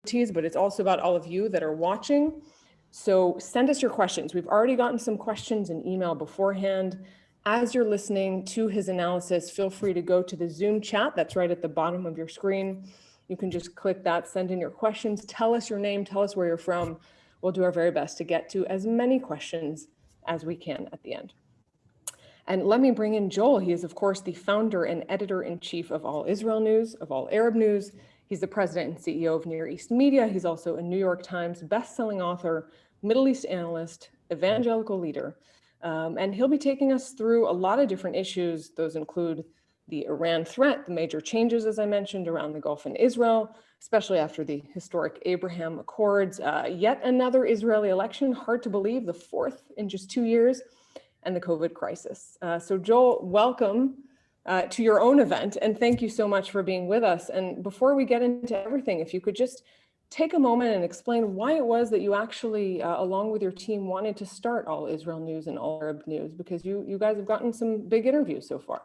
but it's also about all of you that are watching. So send us your questions. We've already gotten some questions in email beforehand. As you're listening to his analysis, feel free to go to the Zoom chat that's right at the bottom of your screen. You can just click that, send in your questions, tell us your name, tell us where you're from. We'll do our very best to get to as many questions as we can at the end. And let me bring in Joel. He is, of course, the founder and editor-in-chief of All Israel News, of All Arab News. He's the president and CEO of Near East Media. He's also a New York Times best-selling author, Middle East analyst, evangelical leader. And he'll be taking us through a lot of different issues. Those include the Iran threat, the major changes, as I mentioned, around the Gulf and Israel, especially after the historic Abraham Accords, yet another Israeli election, hard to believe, the fourth in just 2 years, and the COVID crisis. So Joel, welcome to your own event, and thank you so much for being with us. And before we get into everything, if you could just take a moment and explain why it was that you actually, along with your team, wanted to start All Israel News and All Arab News, because you guys have gotten some big interviews so far.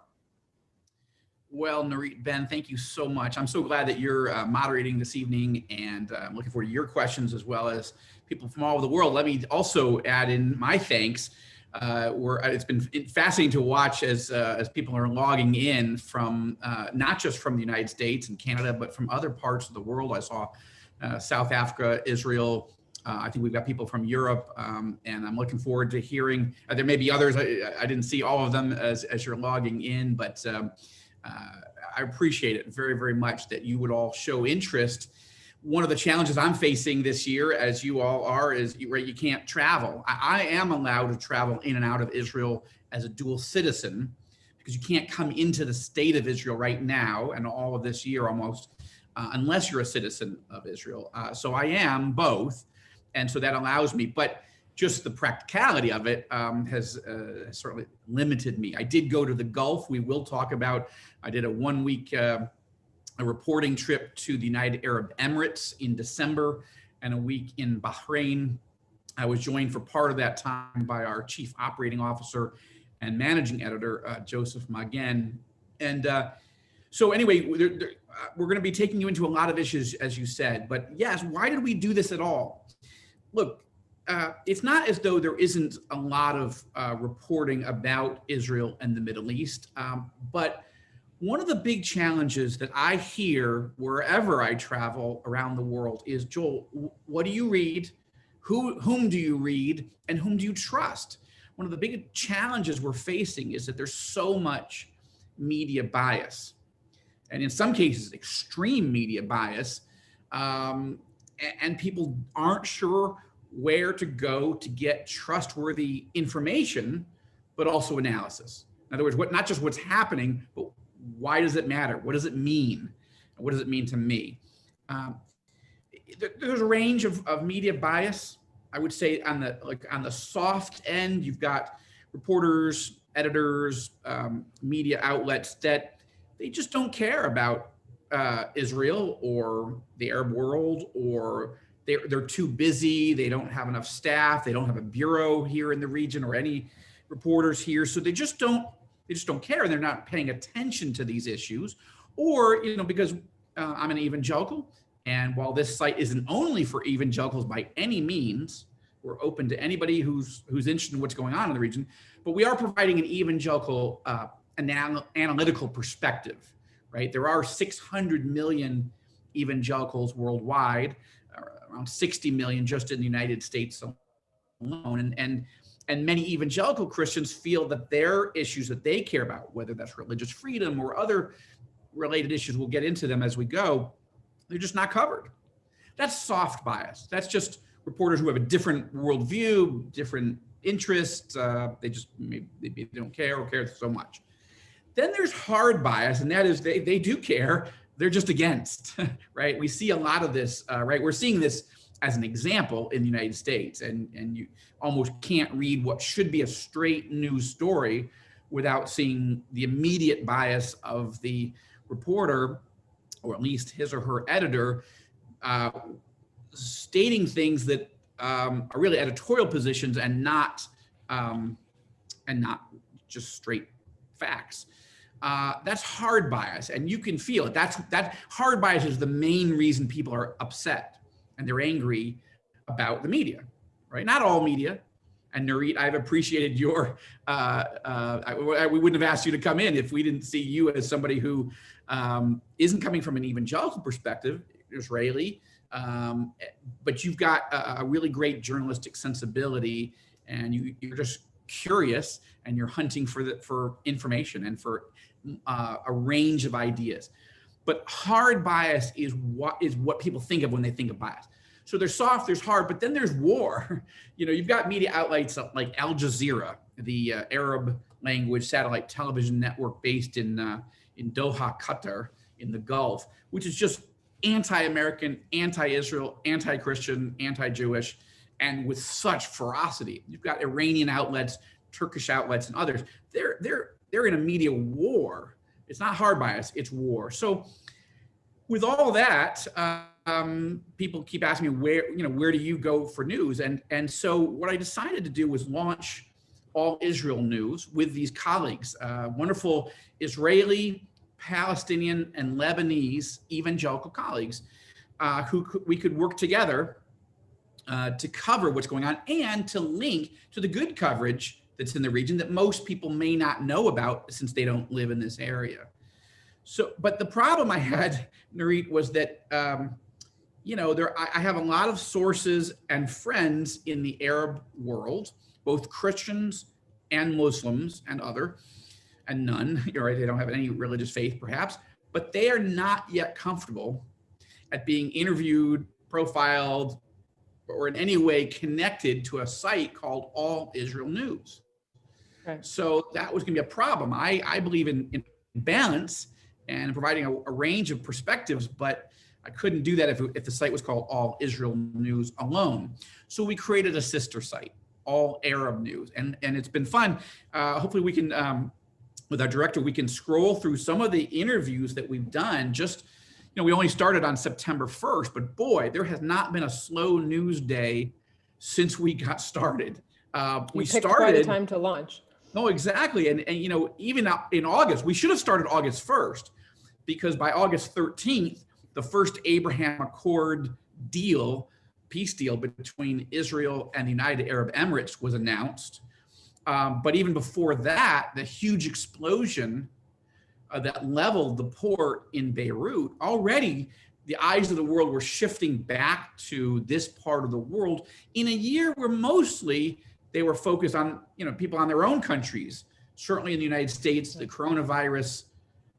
Well, Nurit Ben, thank you so much. I'm so glad that you're moderating this evening, and I'm looking forward to your questions as well as people from all over the world. Let me also add in my thanks. It's been fascinating to watch as people are logging in from not just from the United States and Canada, but from other parts of the world. I saw South Africa, Israel. I think we've got people from Europe, and I'm looking forward to hearing. There may be others. I didn't see all of them as you're logging in, but I appreciate it very, very much that you would all show interest. One of the challenges I'm facing this year, as you all are, is you can't travel. I am allowed to travel in and out of Israel as a dual citizen, because you can't come into the state of Israel right now and all of this year almost, unless you're a citizen of Israel. So I am both, and so that allows me. But just the practicality of it has certainly limited me. I did go to the Gulf. We will talk about, I did a 1 week a reporting trip to the United Arab Emirates in December and a week in Bahrain. I was joined for part of that time by our chief operating officer and managing editor, Joseph Magen. And so anyway, we're going to be taking you into a lot of issues, as you said. But yes, why did we do this at all? Look, it's not as though there isn't a lot of reporting about Israel and the Middle East, but one of the big challenges that I hear wherever I travel around the world is, Joel, what do you read? Whom do you read? And whom do you trust? One of the big challenges we're facing is that there's so much media bias, and in some cases, extreme media bias, and people aren't sure where to go to get trustworthy information, but also analysis. In other words, not just what's happening, but why does it matter? What does it mean? What does it mean to me? There's a range of media bias. I would say on the soft end, you've got reporters, editors, media outlets that they just don't care about Israel or the Arab world, or they're too busy. They don't have enough staff. They don't have a bureau here in the region or any reporters here. So they just don't care. They're not paying attention to these issues. Or, because I'm an evangelical, and while this site isn't only for evangelicals by any means, we're open to anybody who's interested in what's going on in the region, but we are providing an evangelical analytical perspective, right? There are 600 million evangelicals worldwide, around 60 million just in the United States alone. And many evangelical Christians feel that their issues that they care about, whether that's religious freedom or other related issues, we'll get into them as we go, they're just not covered. That's soft bias. That's just reporters who have a different worldview, different interests. They don't care or care so much. Then there's hard bias, and that is they do care. They're just against, right? We see a lot of this, right? We're seeing this as an example in the United States, and you almost can't read what should be a straight news story without seeing the immediate bias of the reporter, or at least his or her editor, stating things that are really editorial positions and not just straight facts. That's hard bias, and you can feel it. That hard bias is the main reason people are upset. and they're angry about the media, right? Not all media. And Nurit, I've appreciated your, we wouldn't have asked you to come in if we didn't see you as somebody who isn't coming from an evangelical perspective, Israeli, but you've got a really great journalistic sensibility, and you're just curious, and you're hunting for information and for a range of ideas. But hard bias is what people think of when they think of bias. So there's soft, there's hard, but then there's war. You've got media outlets like Al Jazeera, the Arab language satellite television network based in Doha, Qatar, in the Gulf, which is just anti-American, anti-Israel, anti-Christian, anti-Jewish, and with such ferocity. You've got Iranian outlets, Turkish outlets, and others. They're in a media war. It's not hard bias, it's war. So with all that, people keep asking me where do you go for news? And so what I decided to do was launch All Israel News with these colleagues, wonderful Israeli, Palestinian, and Lebanese evangelical colleagues we could work together to cover what's going on and to link to the good coverage that's in the region that most people may not know about since they don't live in this area. So, but the problem I had, Nurit, was that, I have a lot of sources and friends in the Arab world, both Christians and Muslims and none, right? They don't have any religious faith perhaps, but they are not yet comfortable at being interviewed, profiled, or in any way connected to a site called All Israel News. Okay. So that was going to be a problem. I believe in balance and providing a range of perspectives, but I couldn't do that if the site was called All Israel News alone. So we created a sister site, All Arab News, and it's been fun. Hopefully we can, with our director, we can scroll through some of the interviews that we've done. Just, we only started on September 1st, but boy, there has not been a slow news day since we got started. We picked quite a time to launch. No, exactly. And even in August, we should have started August 1st, because by August 13th, the first Abraham Accord peace deal between Israel and the United Arab Emirates was announced. But even before that, the huge explosion that leveled the port in Beirut, already the eyes of the world were shifting back to this part of the world in a year where mostly they were focused on, people on their own countries. Certainly in the United States, the coronavirus,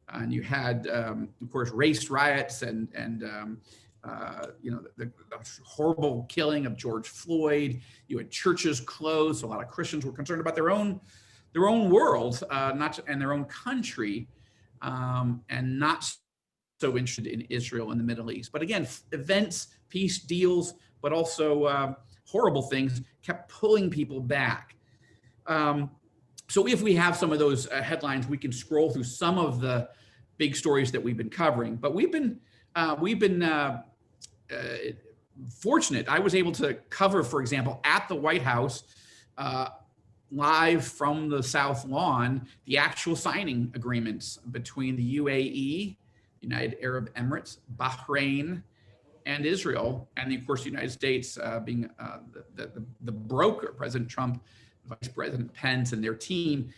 and you had, of course, race riots and the horrible killing of George Floyd. You had churches closed. So a lot of Christians were concerned about their own world, and their own country, and not so interested in Israel and the Middle East. But again, events, peace deals, but also horrible things kept pulling people back. So if we have some of those headlines, we can scroll through some of the big stories that we've been covering. But we've been fortunate. I was able to cover, for example, at the White House, live from the South Lawn, the actual signing agreements between the UAE, United Arab Emirates, Bahrain, and Israel, and of course the United States being the broker, President Trump, Vice President Pence, and their team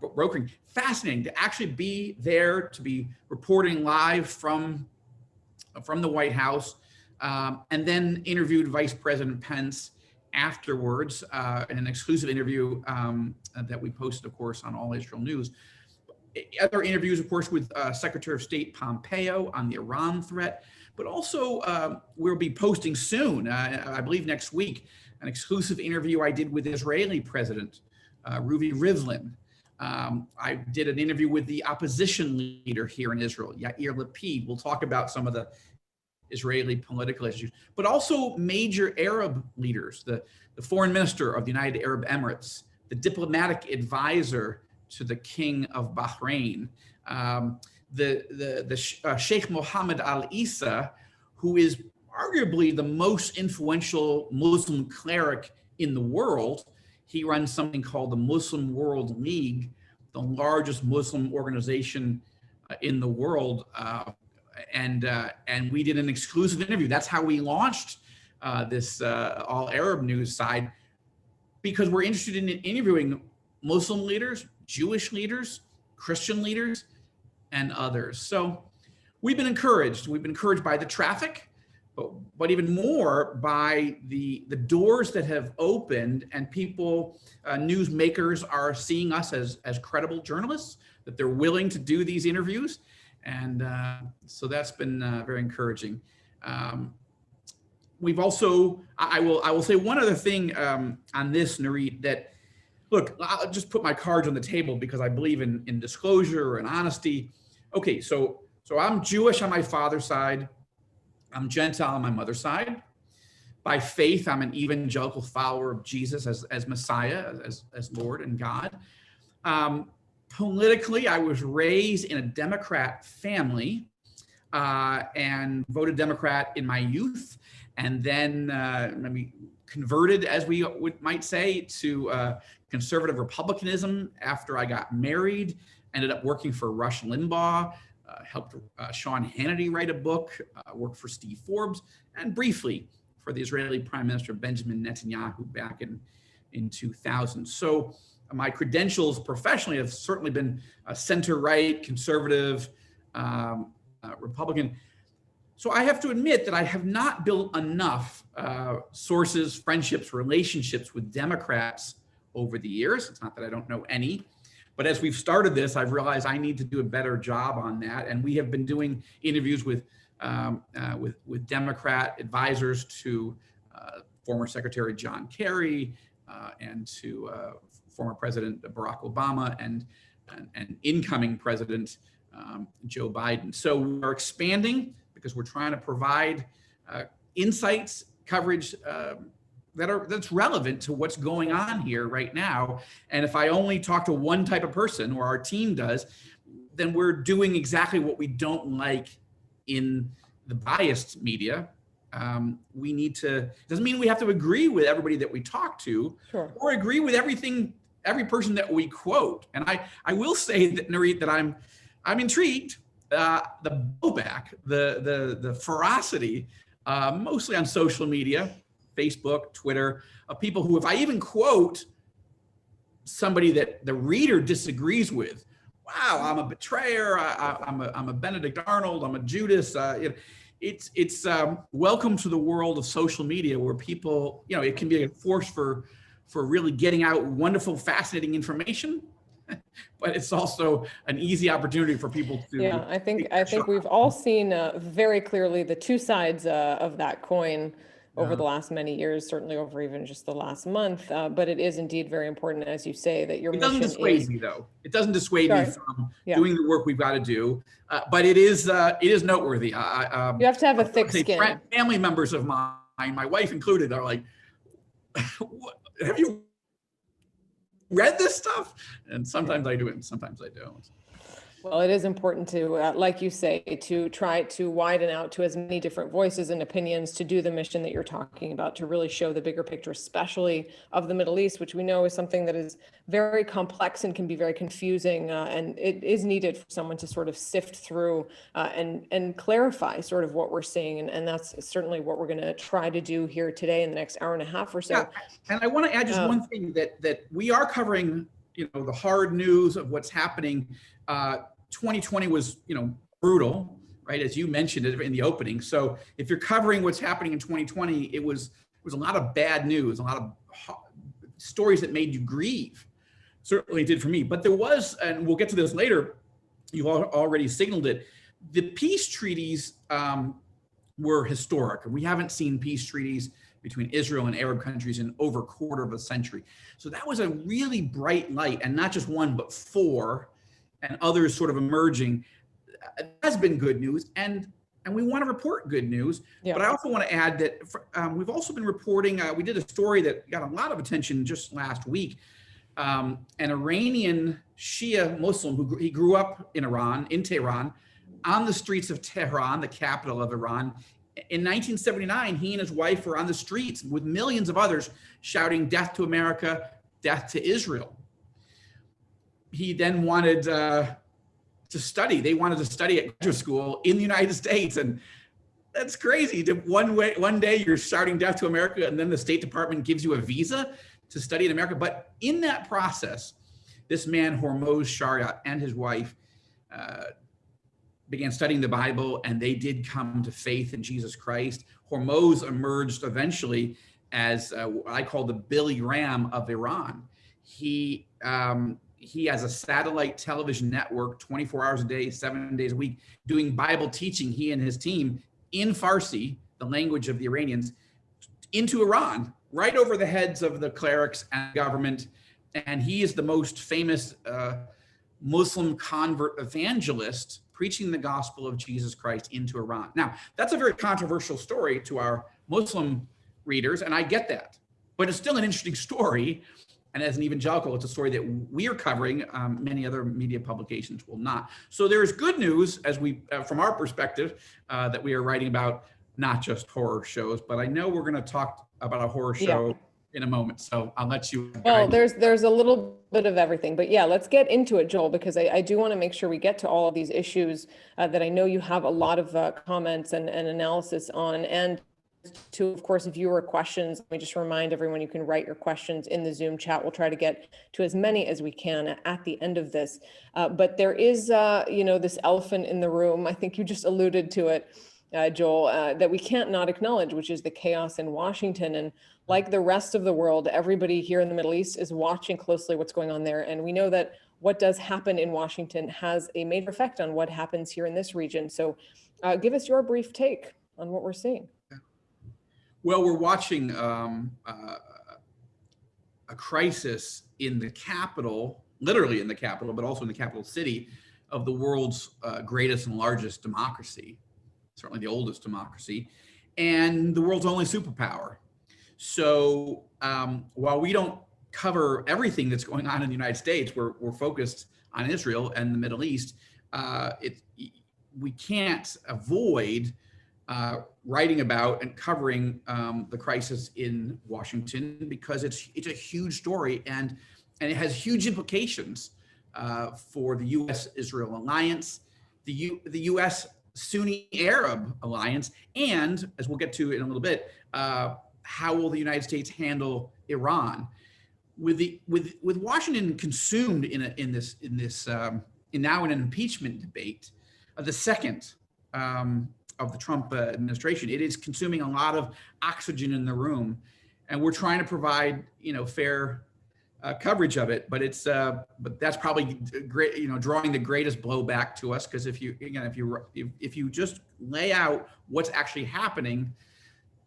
brokering. Fascinating to actually be there, to be reporting live from the White House, and then interviewed Vice President Pence afterwards in an exclusive interview that we posted, of course, on All Israel News. Other interviews, of course, with Secretary of State Pompeo on the Iran threat, but also we'll be posting soon, I believe next week, an exclusive interview I did with Israeli President Reuven Rivlin. I did an interview with the opposition leader here in Israel, Yair Lapid. We'll talk about some of the Israeli political issues, but also major Arab leaders, the foreign minister of the United Arab Emirates, the diplomatic advisor to the King of Bahrain, the Sheikh Mohammed Al Isa, who is arguably the most influential Muslim cleric in the world. He runs something called the Muslim World League, the largest Muslim organization in the world. And we did an exclusive interview. That's how we launched this all Arab news side, because we're interested in interviewing Muslim leaders, Jewish leaders, Christian leaders, and others. So we've been encouraged. We've been encouraged by the traffic, but even more by the doors that have opened, and people, newsmakers are seeing us as credible journalists, that they're willing to do these interviews. And so that's been very encouraging. We've also, I will say one other thing on this, Nurit, that, look, I'll just put my cards on the table because I believe in disclosure and honesty. Okay, so I'm Jewish on my father's side. I'm Gentile on my mother's side. By faith, I'm an evangelical follower of Jesus as Messiah, as Lord and God. Politically, I was raised in a Democrat family and voted Democrat in my youth, and then maybe converted, as we might say, to conservative republicanism after I got married. Ended up working for Rush Limbaugh, helped Sean Hannity write a book, worked for Steve Forbes, and briefly for the Israeli Prime Minister Benjamin Netanyahu back in 2000. So my credentials professionally have certainly been center-right, conservative, Republican. So I have to admit that I have not built enough sources, friendships, relationships with Democrats over the years. It's not that I don't know any, but as we've started this, I've realized I need to do a better job on that. And we have been doing interviews with Democrat advisors to former Secretary John Kerry and to former President Barack Obama and incoming President Joe Biden. So we're expanding because we're trying to provide insights, coverage that's relevant to what's going on here right now. And if I only talk to one type of person, or our team does, then we're doing exactly what we don't like in the biased media. We need to, doesn't mean we have to agree with everybody that we talk to, Sure, or agree with every person that we quote. And I will say that, Nurit, that I'm intrigued. The blowback, the ferocity, mostly on social media, Facebook, Twitter, of people who, if I even quote somebody that the reader disagrees with, wow, I'm a betrayer, I'm a Benedict Arnold, I'm a Judas. It's welcome to the world of social media, where people, it can be a force for really getting out wonderful, fascinating information. But it's also an easy opportunity for people to. yeah, I think we've all seen very clearly the two sides of that coin over the last many years, certainly over even just the last month. But it is indeed very important, as you say, that your mission is. It doesn't dissuade me, though. It doesn't dissuade me from doing the work we've got to do. But it is noteworthy. You have to have a thick skin. Family members of mine, my wife included, are like, have you read this stuff? And sometimes I do it and sometimes I don't. Well, it is important to, like you say, to try to widen out to as many different voices and opinions to do the mission that you're talking about, to really show the bigger picture, especially of the Middle East, which we know is something that is very complex and can be very confusing. And it is needed for someone to sort of sift through and clarify sort of what we're seeing. And that's certainly what we're going to try to do here today in the next hour and a half or so. Yeah. And I want to add just one thing, that we are covering, the hard news of what's happening. 2020 was, brutal, right? As you mentioned it in the opening. So if you're covering what's happening in 2020, it was a lot of bad news, a lot of stories that made you grieve. Certainly did for me. But there was, and we'll get to this later, you already signaled it, the peace treaties were historic. We haven't seen peace treaties between Israel and Arab countries in over a quarter of a century. So that was a really bright light, and not just one, but four, and others sort of emerging. That's been good news, and we want to report good news. Yeah. But I also want to add that we've also been reporting, we did a story that got a lot of attention just last week. An Iranian Shia Muslim who he grew up in Iran, in Tehran, on the streets of Tehran, the capital of Iran. In 1979, he and his wife were on the streets with millions of others shouting, "Death to America, death to Israel." He then wanted to study. They wanted to study at graduate school in the United States. And That's crazy. One day you're starting Death to America, and then the State Department gives you a visa to study in America. But in that process, this man, Hormoz Shariat, and his wife began studying the Bible, and they did come to faith in Jesus Christ. Hormoz emerged eventually as what I call the Billy Graham of Iran. He has a satellite television network, 24 hours a day, 7 days a week, doing Bible teaching, he and his team, in Farsi, the language of the Iranians, into Iran, right over the heads of the clerics and government. And he is the most famous Muslim convert evangelist preaching the gospel of Jesus Christ into Iran. Now, that's a very controversial story to our Muslim readers, and I get that, but it's still an interesting story. And as an evangelical, it's a story that we are covering. Many other media publications will not. So there is good news, as we, from our perspective, that we are writing about not just horror shows, but I know we're going to talk about a horror show in a moment. So I'll let you. Well, there's a little bit of everything, but yeah, let's get into it, Joel, because I do want to make sure we get to all of these issues that I know you have a lot of comments and analysis on. And to, of course, viewer questions, let me just remind everyone you can write your questions in the Zoom chat. We'll try to get to as many as we can at the end of this. But there is, this elephant in the room. I think you just alluded to it, Joel, that we can't not acknowledge, which is the chaos in Washington. And like the rest of the world, everybody here in the Middle East is watching closely what's going on there. And we know that what does happen in Washington has a major effect on what happens here in this region. So give us your brief take on what we're seeing. Well, we're watching a crisis in the capital, literally in the capital, but also in the capital city of the world's greatest and largest democracy, certainly the oldest democracy, and the world's only superpower. So while we don't cover everything that's going on in the United States, we're focused on Israel and the Middle East. We can't avoid writing about and covering the crisis in Washington because it's a huge story and it has huge implications for the U.S.-Israel alliance, the U.S. Sunni Arab alliance, and as we'll get to in a little bit, how will the United States handle Iran? With Washington consumed in now an impeachment debate, the second of the Trump administration, it is consuming a lot of oxygen in the room, and we're trying to provide fair coverage of it. But it's but that's probably great, drawing the greatest blowback to us, because if you just lay out what's actually happening,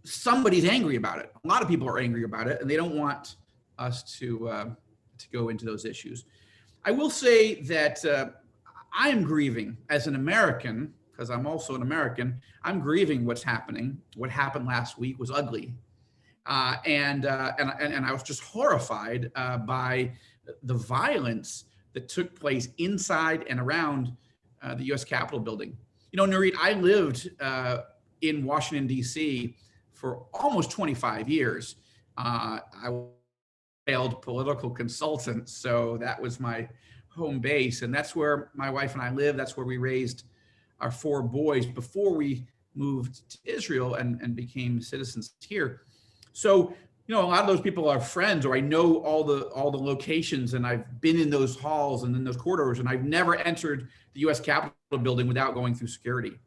somebody's angry about it. A lot of people are angry about it, and they don't want us to go into those issues. I will say that I am grieving as an American, because I'm also an American. I'm grieving what's happening. What happened last week was ugly, and I was just horrified by the violence that took place inside and around the U.S. Capitol building. Nurit, I lived in Washington, D.C. for almost 25 years. I failed political consultant, so that was my home base, and that's where my wife and I live. That's where we raised our 4 boys before we moved to Israel and became citizens here. So, a lot of those people are friends, or I know all the locations, and I've been in those halls and in those corridors, and I've never entered the U.S. Capitol building without going through security.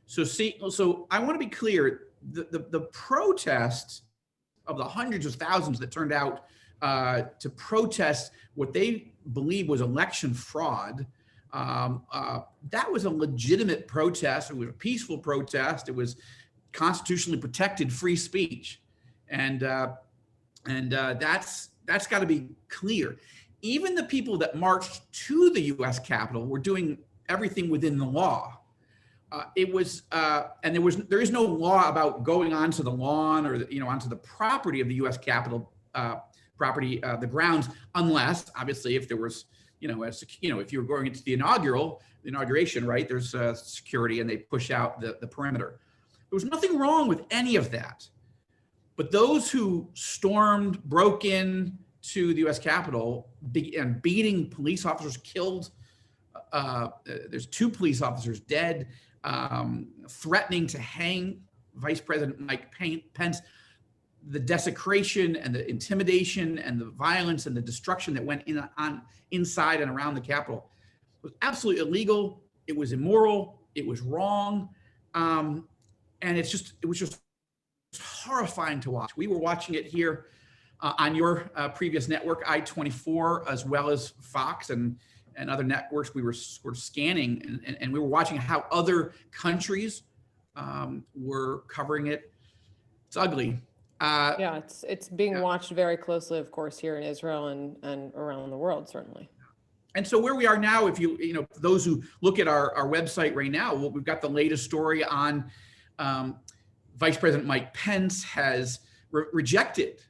So I want to be clear, the protest of the hundreds of thousands that turned out to protest what they believe was election fraud, that was a legitimate protest. It was a peaceful protest. It was constitutionally protected free speech, and that's got to be clear. Even the people that marched to the U.S. Capitol were doing everything within the law. And there is no law about going onto the lawn or onto the property of the U.S. Capitol the grounds, unless obviously if there was if you were going into the inauguration, right, there's security and they push out the perimeter. There was nothing wrong with any of that. But those who broke in to the U.S. Capitol and beating police officers, killed, there's 2 police officers dead, threatening to hang Vice President Mike Pence, the desecration and the intimidation and the violence and the destruction that went on inside and around the Capitol was absolutely illegal. It was immoral. It was wrong. And it was just horrifying to watch. We were watching it here on your previous network, I-24, as well as Fox and other networks. We were scanning and we were watching how other countries were covering it. It's ugly. Yeah, it's being watched very closely, of course, here in Israel and around the world, certainly. And so where we are now, if you know, those who look at our website right now, we've got the latest story on Vice President Mike Pence has rejected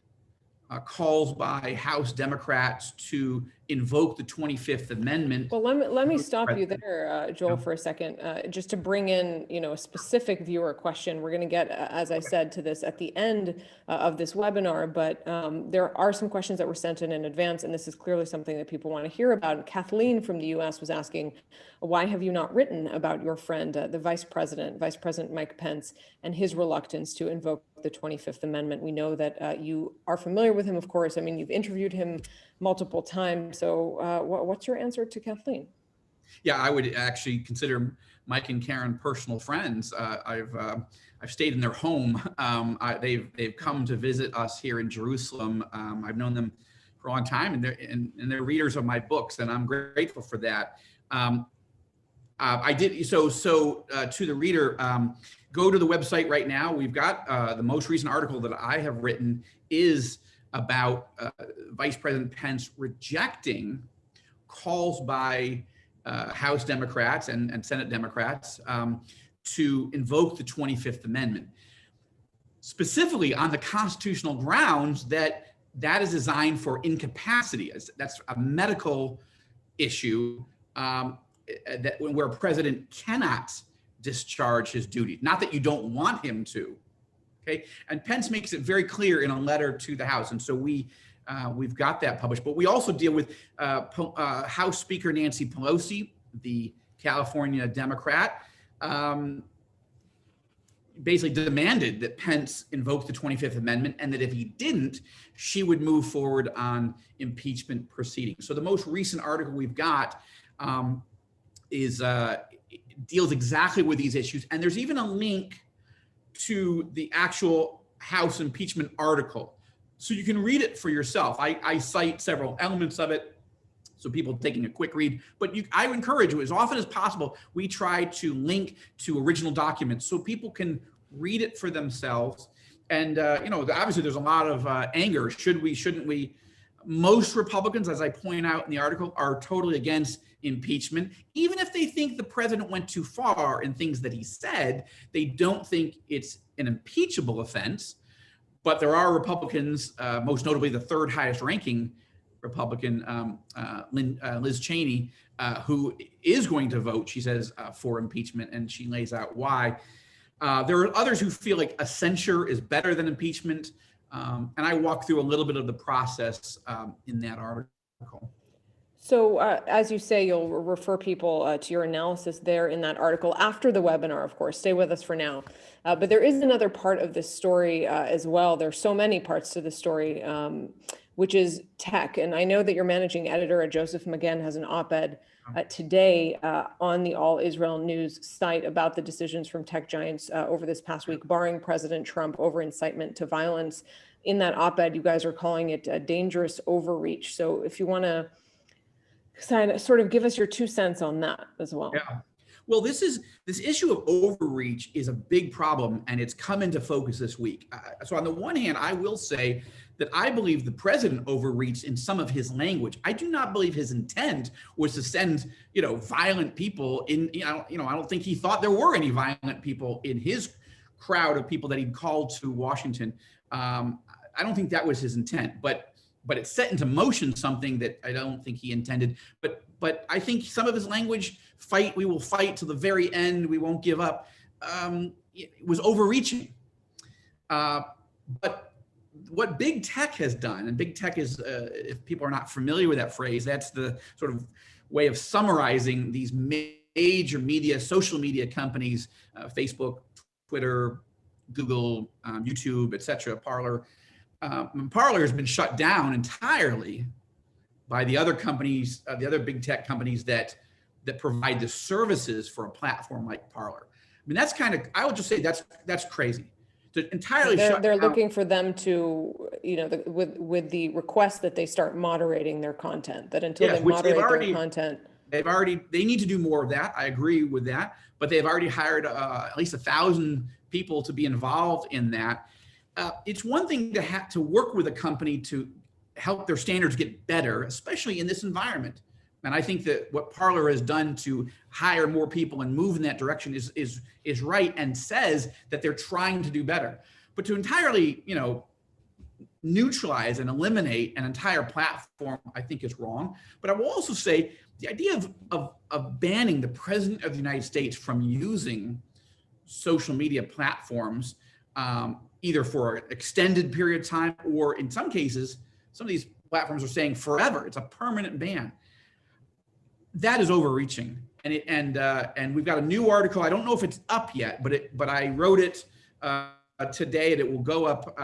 calls by House Democrats to invoke the 25th Amendment. Well, let me stop you there, Joel, for a second, just to bring in, a specific viewer question. We're going to get, as I said, to this at the end of this webinar, but there are some questions that were sent in advance, and this is clearly something that people want to hear about. And Kathleen from the U.S. was asking, why have you not written about your friend, the Vice President Mike Pence, and his reluctance to invoke the 25th Amendment? We know that you are familiar with him, of course. I mean, you've interviewed him multiple times. So what's your answer to Kathleen? Yeah, I would actually consider Mike and Karen personal friends. I've stayed in their home. They've come to visit us here in Jerusalem. I've known them for a long time, and they're readers of my books, and I'm grateful for that. I did so to the reader. Go to the website right now. We've got the most recent article that I have written is about Vice President Pence rejecting calls by House Democrats and Senate Democrats to invoke the 25th Amendment, specifically on the constitutional grounds that is designed for incapacity. That's a medical issue where a president cannot discharge his duty. Not that you don't want him to. Okay, and Pence makes it very clear in a letter to the House, and so we've got that published. But we also deal with House Speaker Nancy Pelosi, the California Democrat, basically demanded that Pence invoke the 25th Amendment, and that if he didn't, she would move forward on impeachment proceedings. So the most recent article we've got deals exactly with these issues, and there's even a link to the actual House impeachment article. So you can read it for yourself. I cite several elements of it, so people taking a quick read, but I encourage you, as often as possible, we try to link to original documents so people can read it for themselves. And, obviously there's a lot of anger. Should we, shouldn't we? Most Republicans, as I point out in the article, are totally against impeachment. Even if they think the president went too far in things that he said, they don't think it's an impeachable offense. But there are Republicans, most notably the third highest ranking Republican, Liz Cheney, who is going to vote, she says, for impeachment, and she lays out why. There are others who feel like a censure is better than impeachment. And I walk through a little bit of the process in that article. So as you say, you'll refer people to your analysis there in that article after the webinar, of course. Stay with us for now. But there is another part of this story as well. There's so many parts to the story, which is tech. And I know that your managing editor, Joseph Maginn, has an op-ed today on the All Israel News site about the decisions from tech giants over this past week, barring President Trump over incitement to violence. In that op-ed, you guys are calling it a dangerous overreach. So if you want to sort of give us your 2 cents on that as well. Yeah. Well, this issue of overreach is a big problem, and it's come into focus this week. So on the one hand, I will say that I believe the president overreached in some of his language. I do not believe his intent was to send, violent people in. I don't think he thought there were any violent people in his crowd of people that he'd called to Washington. I don't think that was his intent, but it set into motion something that I don't think he intended. But I think some of his language, we will fight to the very end, we won't give up, it was overreaching. But what big tech has done, and big tech is, if people are not familiar with that phrase, that's the sort of way of summarizing these major media, social media companies, Facebook, Twitter, Google, YouTube, etc. Parler. Parler has been shut down entirely by the other companies, the other big tech companies that provide the services for a platform like Parler. I mean, that's kind of, I would just say that's crazy. To entirely shut They're down. looking for them to, with the request that they start moderating their content, that until Yes, they which they've moderate already- their content. They need to do more of that. I agree with that, but they've already hired at least 1,000 people to be involved in that. It's one thing to have to work with a company to help their standards get better, especially in this environment. And I think that what Parler has done to hire more people and move in that direction is right, and says that they're trying to do better. But to entirely, neutralize and eliminate an entire platform, I think is wrong. But I will also say the idea of banning the President of the United States from using social media platforms, either for an extended period of time, or in some cases, some of these platforms are saying forever. It's a permanent ban. That is overreaching. And we've got a new article. I don't know if it's up yet, but I wrote it today, and it will go up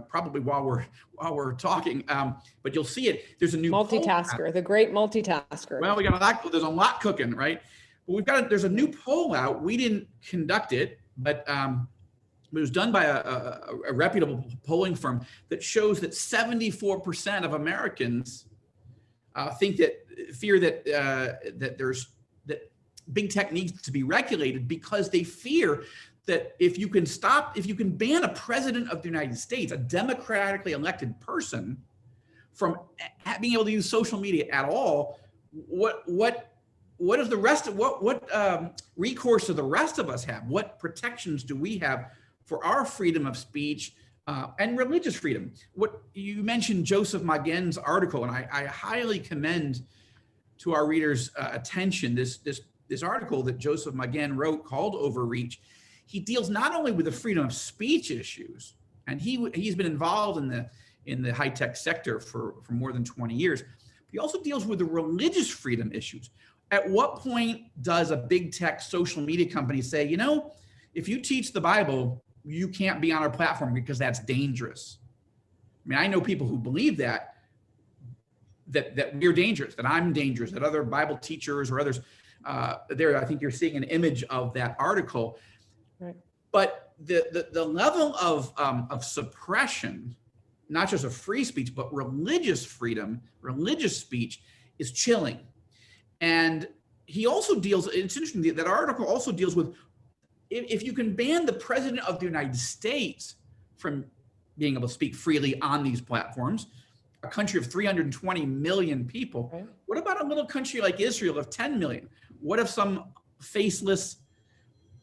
probably while we're talking. But you'll see it. There's a new Multitasker, the great multitasker. Well, we got a lot. There's a lot cooking, right? But there's a new poll out. We didn't conduct it, but it was done by a reputable polling firm that shows that 74% of Americans fear that big tech needs to be regulated, because they fear that if you can ban a president of the United States, a democratically elected person, from being able to use social media at all, what is the rest of what recourse do the rest of us have? What protections do we have for our freedom of speech and religious freedom? What you mentioned, Joseph Magen's article, and I highly commend to our readers' attention this article that Joseph Magen wrote called "Overreach." He deals not only with the freedom of speech issues, and he's been involved in the high tech sector for more than 20 years. But he also deals with the religious freedom issues. At what point does a big tech social media company say, if you teach the Bible, you can't be on our platform because that's dangerous? I mean, I know people who believe that we're dangerous, that I'm dangerous, that other Bible teachers or others I think you're seeing an image of that article. Right. But the level of suppression, not just of free speech, but religious freedom, religious speech, is chilling. And he also deals, it's interesting, that article also deals with, if you can ban the President of the United States from being able to speak freely on these platforms, a country of 320 million people, right, what about a little country like Israel of 10 million? What if some faceless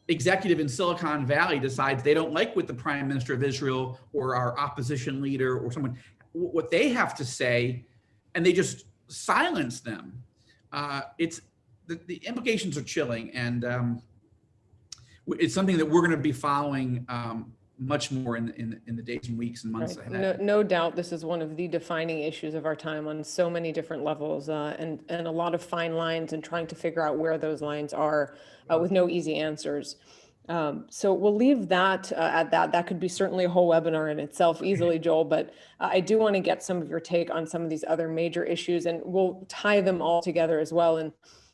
executive in Silicon Valley decides they don't like what the Prime Minister of Israel or our opposition leader or someone, what they have to say, and they just silence them? It's the implications are chilling, and it's something that we're going to be following much more in the days and weeks and months ahead. No doubt, this is one of the defining issues of our time on so many different levels, and a lot of fine lines, and trying to figure out where those lines are with no easy answers. So we'll leave that at that. That could be certainly a whole webinar in itself easily, Joel, but I do want to get some of your take on some of these other major issues, and we'll tie them all together as well. And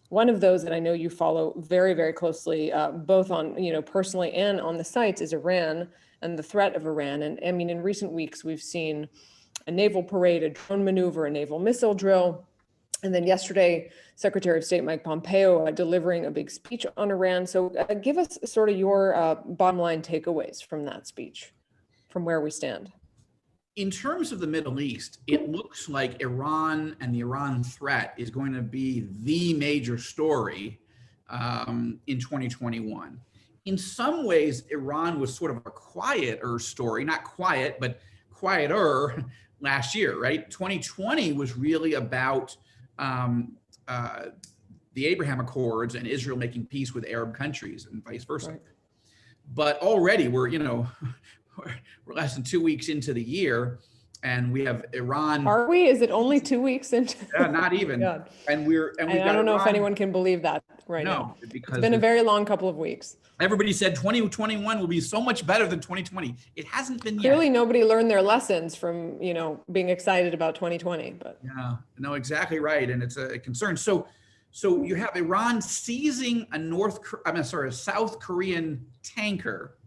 one of those that I know you follow very, very closely, both on, personally and on the sites, is Iran and the threat of Iran. And I mean, in recent weeks, we've seen a naval parade, a drone maneuver, a naval missile drill. And then yesterday, Secretary of State Mike Pompeo delivering a big speech on Iran. So give us sort of your bottom line takeaways from that speech, from where we stand. In terms of the Middle East, it looks like Iran and the Iran threat is going to be the major story in 2021. In some ways, Iran was sort of a quieter story, not quiet, but quieter last year, right? 2020 was really about the Abraham Accords and Israel making peace with Arab countries and vice versa. Right. But already we're less than 2 weeks into the year, and we have Iran. Are we? Is it only 2 weeks into? Not even. God. And we I don't know if anyone can believe that right now. No, because it's been a very long couple of weeks. Everybody said 2021 will be so much better than 2020. It hasn't been yet. Clearly, nobody learned their lessons from being excited about 2020. But yeah, no, exactly right, and it's a concern. So you have Iran seizing a South Korean tanker.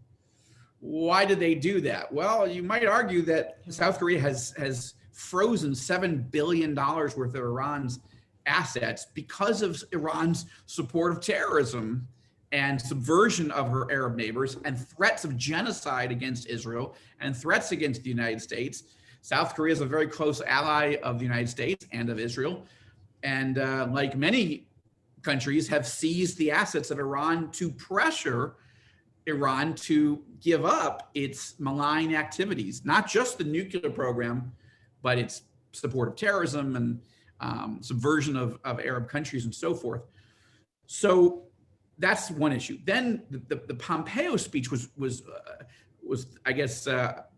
Why did they do that? Well, you might argue that South Korea has frozen $7 billion worth of Iran's assets because of Iran's support of terrorism and subversion of her Arab neighbors and threats of genocide against Israel and threats against the United States. South Korea is a very close ally of the United States and of Israel. And like many countries, have seized the assets of Iran to pressure Iran to give up its malign activities, not just the nuclear program, but its support of terrorism and subversion of Arab countries and so forth. So that's one issue. Then the Pompeo speech was I guess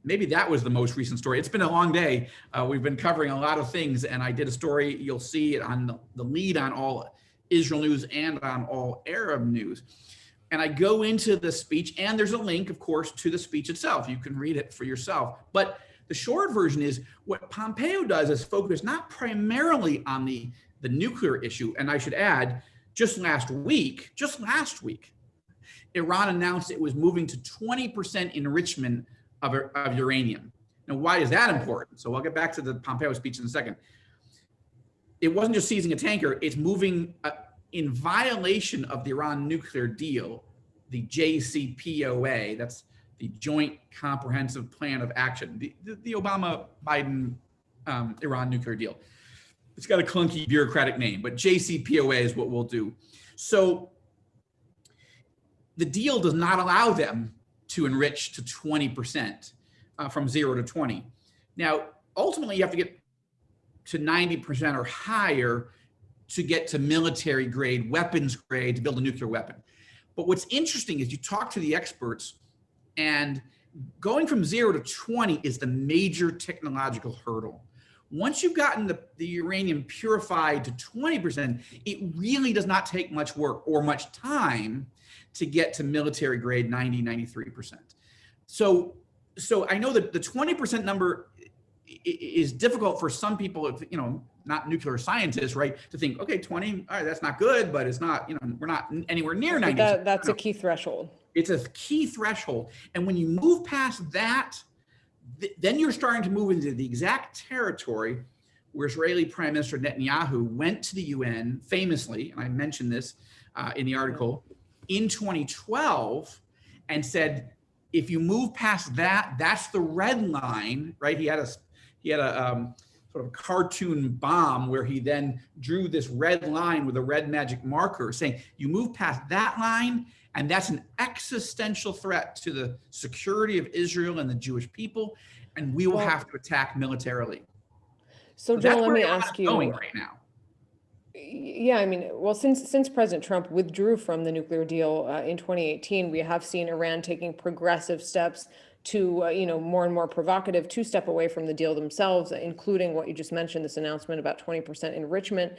maybe that was the most recent story. It's been a long day. We've been covering a lot of things, and I did a story. You'll see it on the lead on All Israel News and on All Arab News. And I go into the speech, and there's a link, of course, to the speech itself. You can read it for yourself. But the short version is what Pompeo does is focus not primarily on the nuclear issue. And I should add, just last week, Iran announced it was moving to 20% enrichment of uranium. Now, why is that important? So I'll get back to the Pompeo speech in a second. It wasn't just seizing a tanker, it's moving in violation of the Iran nuclear deal, the JCPOA, that's the Joint Comprehensive Plan of Action, the Obama-Biden Iran nuclear deal. It's got a clunky bureaucratic name, but JCPOA is what we'll do. So the deal does not allow them to enrich to 20% from 0 to 20. Now, ultimately, you have to get to 90% or higher to get to military grade, weapons grade, to build a nuclear weapon. But what's interesting is you talk to the experts, and going from 0 to 20 is the major technological hurdle. Once you've gotten the uranium purified to 20%, it really does not take much work or much time to get to military grade 90, 93%. So I know that the 20% number is difficult for some people, if, not nuclear scientists, right, to think, okay, 20, all right, that's not good, but it's not, we're not anywhere near 90. That's a key threshold. It's a key threshold. And when you move past that, then you're starting to move into the exact territory where Israeli Prime Minister Netanyahu went to the UN famously, and I mentioned this in the article, in 2012, and said, if you move past that, that's the red line, right? He had a sort of cartoon bomb where he then drew this red line with a red magic marker saying, you move past that line, and that's an existential threat to the security of Israel and the Jewish people, and we will have to attack militarily. So Joel, let me ask you. Going right now. Yeah, I mean, well, since President Trump withdrew from the nuclear deal in 2018, we have seen Iran taking progressive steps to, more and more provocative, to step away from the deal themselves, including what you just mentioned, this announcement about 20% enrichment.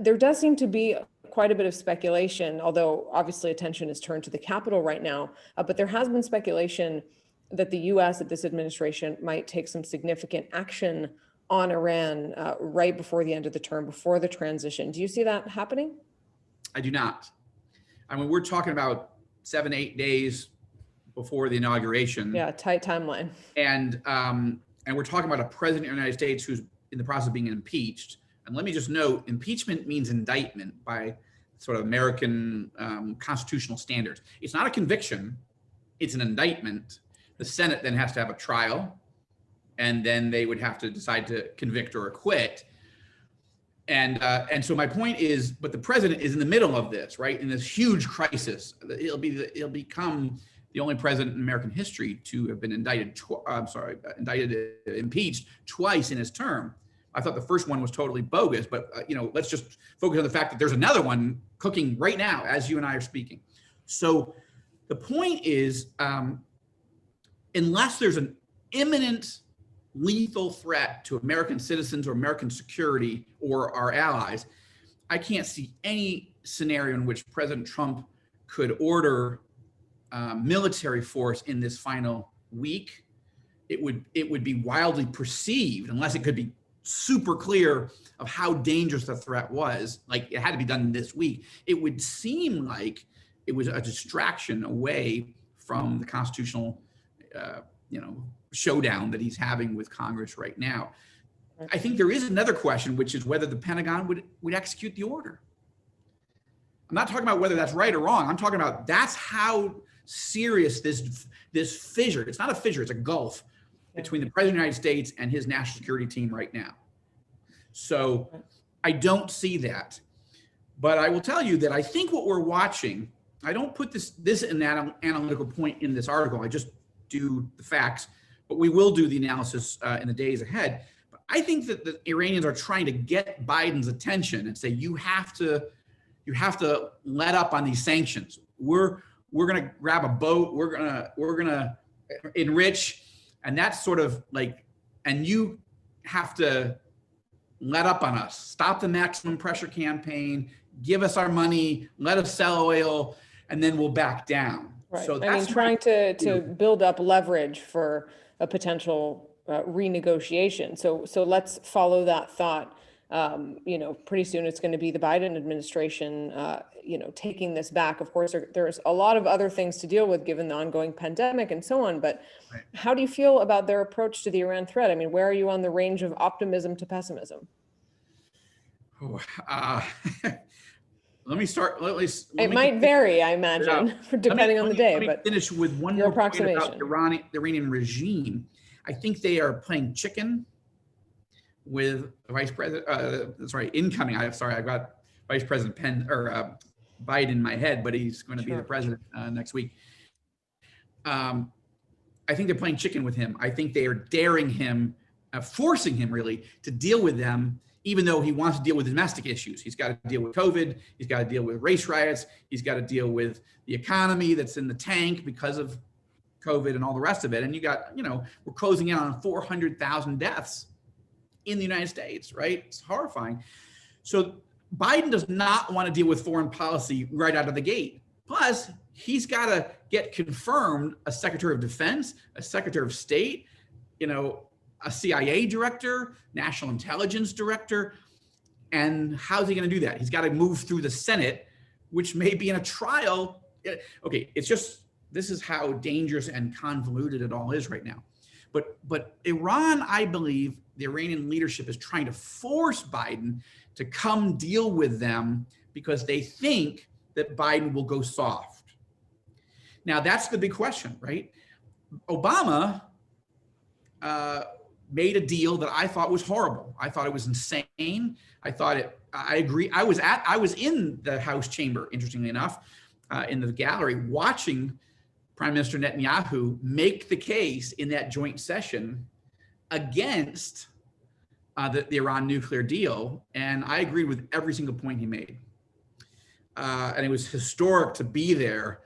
There does seem to be quite a bit of speculation, although obviously attention is turned to the Capitol right now, but there has been speculation that the U.S. at this administration might take some significant action on Iran right before the end of the term, before the transition. Do you see that happening? I do not. I mean, we're talking about 7-8 days before the inauguration. Yeah, tight timeline. And we're talking about a president of the United States who's in the process of being impeached. And let me just note, impeachment means indictment by sort of American constitutional standards. It's not a conviction, it's an indictment. The Senate then has to have a trial, and then they would have to decide to convict or acquit. And so my point is, but the president is in the middle of this, right? In this huge crisis. He'll become the only president in American history to have been impeached twice in his term. I thought the first one was totally bogus, but let's just focus on the fact that there's another one cooking right now as you and I are speaking. So the point is, unless there's an imminent lethal threat to American citizens or American security or our allies, I can't see any scenario in which President Trump could order military force in this final week. It would be wildly perceived, unless it could be super clear of how dangerous the threat was, like it had to be done this week. It would seem like it was a distraction away from the constitutional showdown that he's having with Congress right now. I think there is another question, which is whether the Pentagon would execute the order. I'm not talking about whether that's right or wrong. I'm talking about that's how serious this fissure, it's not a fissure, it's a gulf between the President of the United States and his national security team right now. So I don't see that. But I will tell you that I think what we're watching, I don't put this in an analytical point in this article, I just do the facts, but we will do the analysis in the days ahead. But I think that the Iranians are trying to get Biden's attention and say, you have to let up on these sanctions. We're going to grab a boat. We're going to enrich. And that's sort of like, and you have to let up on us. Stop the maximum pressure campaign. Give us our money. Let us sell oil, and then we'll back down. Right. So that's trying to build up leverage for a potential renegotiation. So let's follow that thought. Pretty soon it's going to be the Biden administration, taking this back. Of course, there's a lot of other things to deal with given the ongoing pandemic and so on. But right. How do you feel about their approach to the Iran threat? I mean, where are you on the range of optimism to pessimism? Let me start. It might vary, I imagine, depending on the day. Let me finish with one more point about the Iranian regime. I think they are playing chicken with the vice president. Incoming. I've got Vice President Biden in my head, but he's going to be the president next week. I think they're playing chicken with him. I think they are daring him, forcing him really to deal with them, even though he wants to deal with domestic issues. He's got to deal with COVID. He's got to deal with race riots. He's got to deal with the economy that's in the tank because of COVID and all the rest of it. And you got, we're closing in on 400,000 deaths in the United States, right? It's horrifying. So Biden does not want to deal with foreign policy right out of the gate. Plus, he's got to get confirmed a Secretary of Defense, a Secretary of State, a CIA director, National Intelligence Director. And how's he going to do that? He's got to move through the Senate, which may be in a trial. Okay, this is how dangerous and convoluted it all is right now. But Iran, I believe, the Iranian leadership is trying to force Biden to come deal with them because they think that Biden will go soft. Now, that's the big question, right? Obama made a deal that I thought was horrible. I thought it was insane. I agree. I was in the House chamber, interestingly enough, in the gallery, watching Prime Minister Netanyahu make the case in that joint session against the Iran nuclear deal. And I agreed with every single point he made. And it was historic to be there.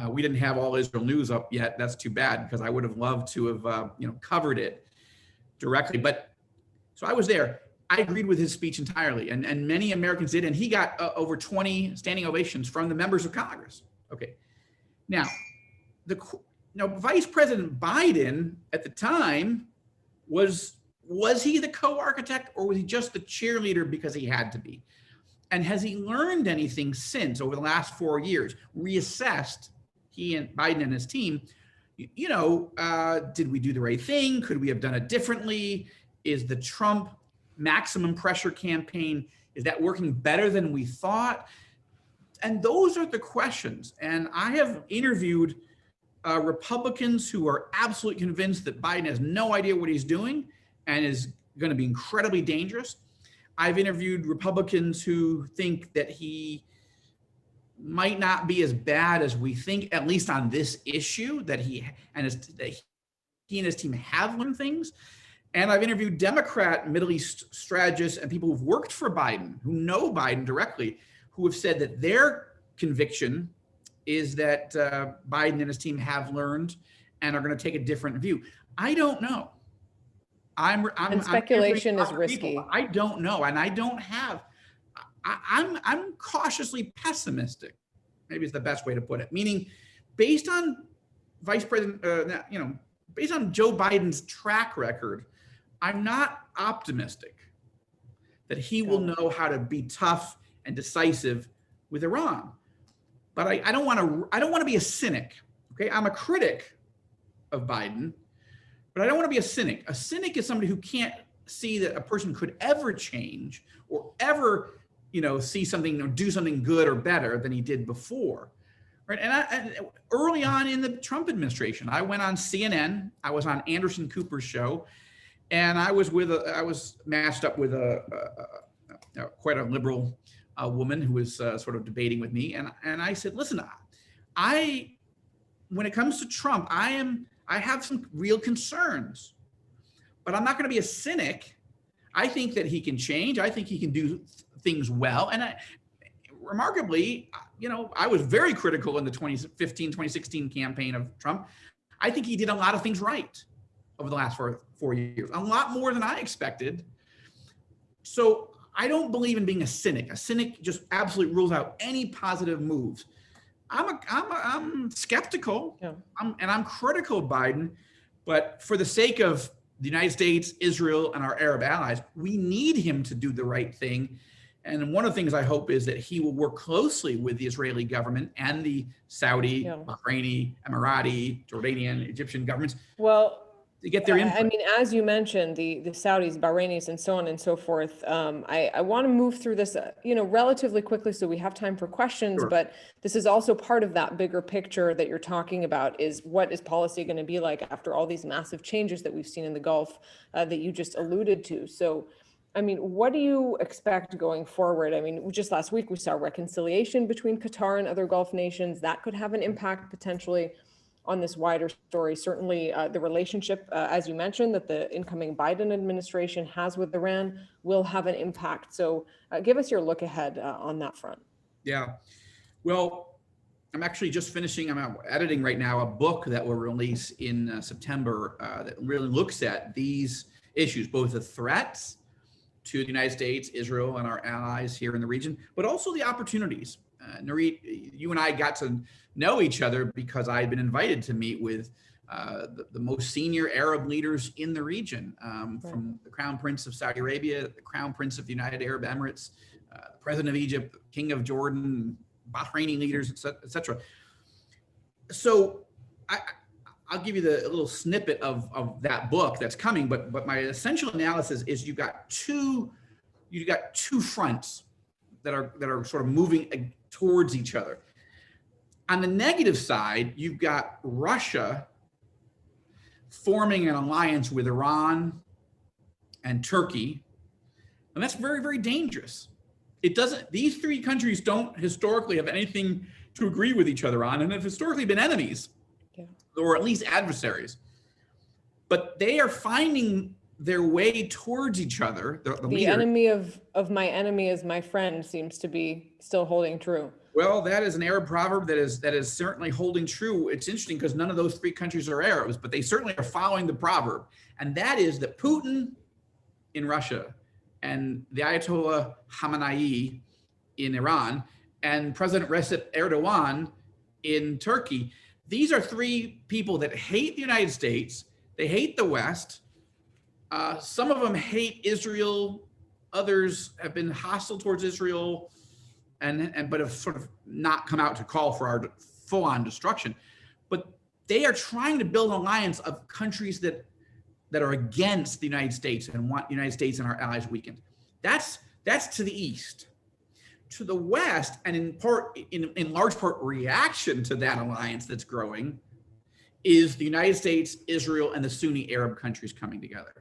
We didn't have All Israel News up yet. That's too bad, because I would have loved to have covered it directly. But so I was there. I agreed with his speech entirely, and many Americans did. And he got over 20 standing ovations from the members of Congress. Okay. Now, Vice President Biden at the time was he the co-architect, or was he just the cheerleader because he had to be? And has he learned anything since over the last 4 years? Reassessed, he and Biden and his team, did we do the right thing? Could we have done it differently? Is the Trump maximum pressure campaign, is that working better than we thought? And those are the questions. And I have interviewed Republicans who are absolutely convinced that Biden has no idea what he's doing and is going to be incredibly dangerous. I've interviewed Republicans who think that he might not be as bad as we think, at least on this issue, that he and his team have learned things. And I've interviewed Democrat Middle East strategists and people who've worked for Biden, who know Biden directly, who have said that their conviction is that Biden and his team have learned and are going to take a different view. I don't know. And speculation is other risky. people. I don't know, and I don't have. I'm cautiously pessimistic. Maybe it's the best way to put it. Meaning, based on Vice President, based on Joe Biden's track record, I'm not optimistic that he will know how to be tough and decisive with Iran. But I don't want to be a cynic. Okay, I'm a critic of Biden, but I don't want to be a cynic. A cynic is somebody who can't see that a person could ever change or ever, see something or do something good or better than he did before. Right. And early on in the Trump administration, I went on CNN. I was on Anderson Cooper's show, and I was matched up with quite a liberal woman who was sort of debating with me, and I said, listen, when it comes to Trump, I have some real concerns, but I'm not going to be a cynic. I think that he can change. I think he can do things well. And remarkably, I was very critical in the 2015, 2016 campaign of Trump. I think he did a lot of things right over the last 4 years, a lot more than I expected. So I don't believe in being a cynic. A cynic just absolutely rules out any positive moves. I'm skeptical, I'm critical of Biden, but for the sake of the United States, Israel, and our Arab allies, we need him to do the right thing. And one of the things I hope is that he will work closely with the Israeli government and the Saudi, Bahraini, Emirati, Jordanian, Egyptian governments. Well, to get their input. I mean, as you mentioned, the Saudis, Bahrainis, and so on and so forth. I want to move through this, relatively quickly so we have time for questions. Sure. But this is also part of that bigger picture that you're talking about. Is what is policy going to be like after all these massive changes that we've seen in the Gulf that you just alluded to? So, I mean, what do you expect going forward? I mean, just last week we saw reconciliation between Qatar and other Gulf nations that could have an impact potentially on this wider story. Certainly the relationship, as you mentioned, that the incoming Biden administration has with Iran will have an impact. So give us your look ahead on that front. Yeah, well, I'm actually just finishing, I'm editing right now a book that will release in September that really looks at these issues, both the threats to the United States, Israel, and our allies here in the region, but also the opportunities. Nurit, you and I got to know each other because I had been invited to meet with the most senior Arab leaders in the region, from the Crown Prince of Saudi Arabia, the Crown Prince of the United Arab Emirates, the President of Egypt, King of Jordan, Bahraini leaders, et cetera. So I'll give you a little snippet of that book that's coming, but my essential analysis is you've got two fronts that are sort of moving towards each other. On the negative side, you've got Russia forming an alliance with Iran and Turkey, and that's very, very dangerous. These three countries don't historically have anything to agree with each other on, and have historically been enemies, or at least adversaries. But they are finding their way towards each other. The enemy of my enemy is my friend seems to be still holding true. Well, that is an Arab proverb that is certainly holding true. It's interesting because none of those three countries are Arabs, but they certainly are following the proverb. And that is that Putin in Russia and the Ayatollah Khamenei in Iran and President Recep Erdogan in Turkey, these are three people that hate the United States. They hate the West. Some of them hate Israel. Others have been hostile towards Israel, but have sort of not come out to call for our full-on destruction. But they are trying to build an alliance of countries that are against the United States and want the United States and our allies weakened. That's to the east. To the west, and in large part reaction to that alliance that's growing, is the United States, Israel, and the Sunni Arab countries coming together.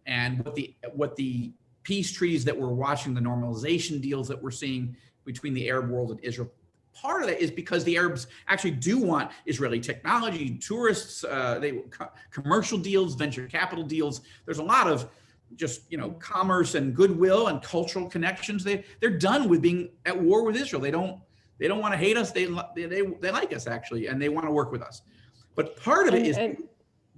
And what the peace treaties that we're watching, the normalization deals that we're seeing between the Arab world and Israel, part of that is because the Arabs actually do want Israeli technology, tourists, commercial deals, venture capital deals. There's a lot of just commerce and goodwill and cultural connections. They're done with being at war with Israel. They don't want to hate us. They like us actually, and they want to work with us. But part of it is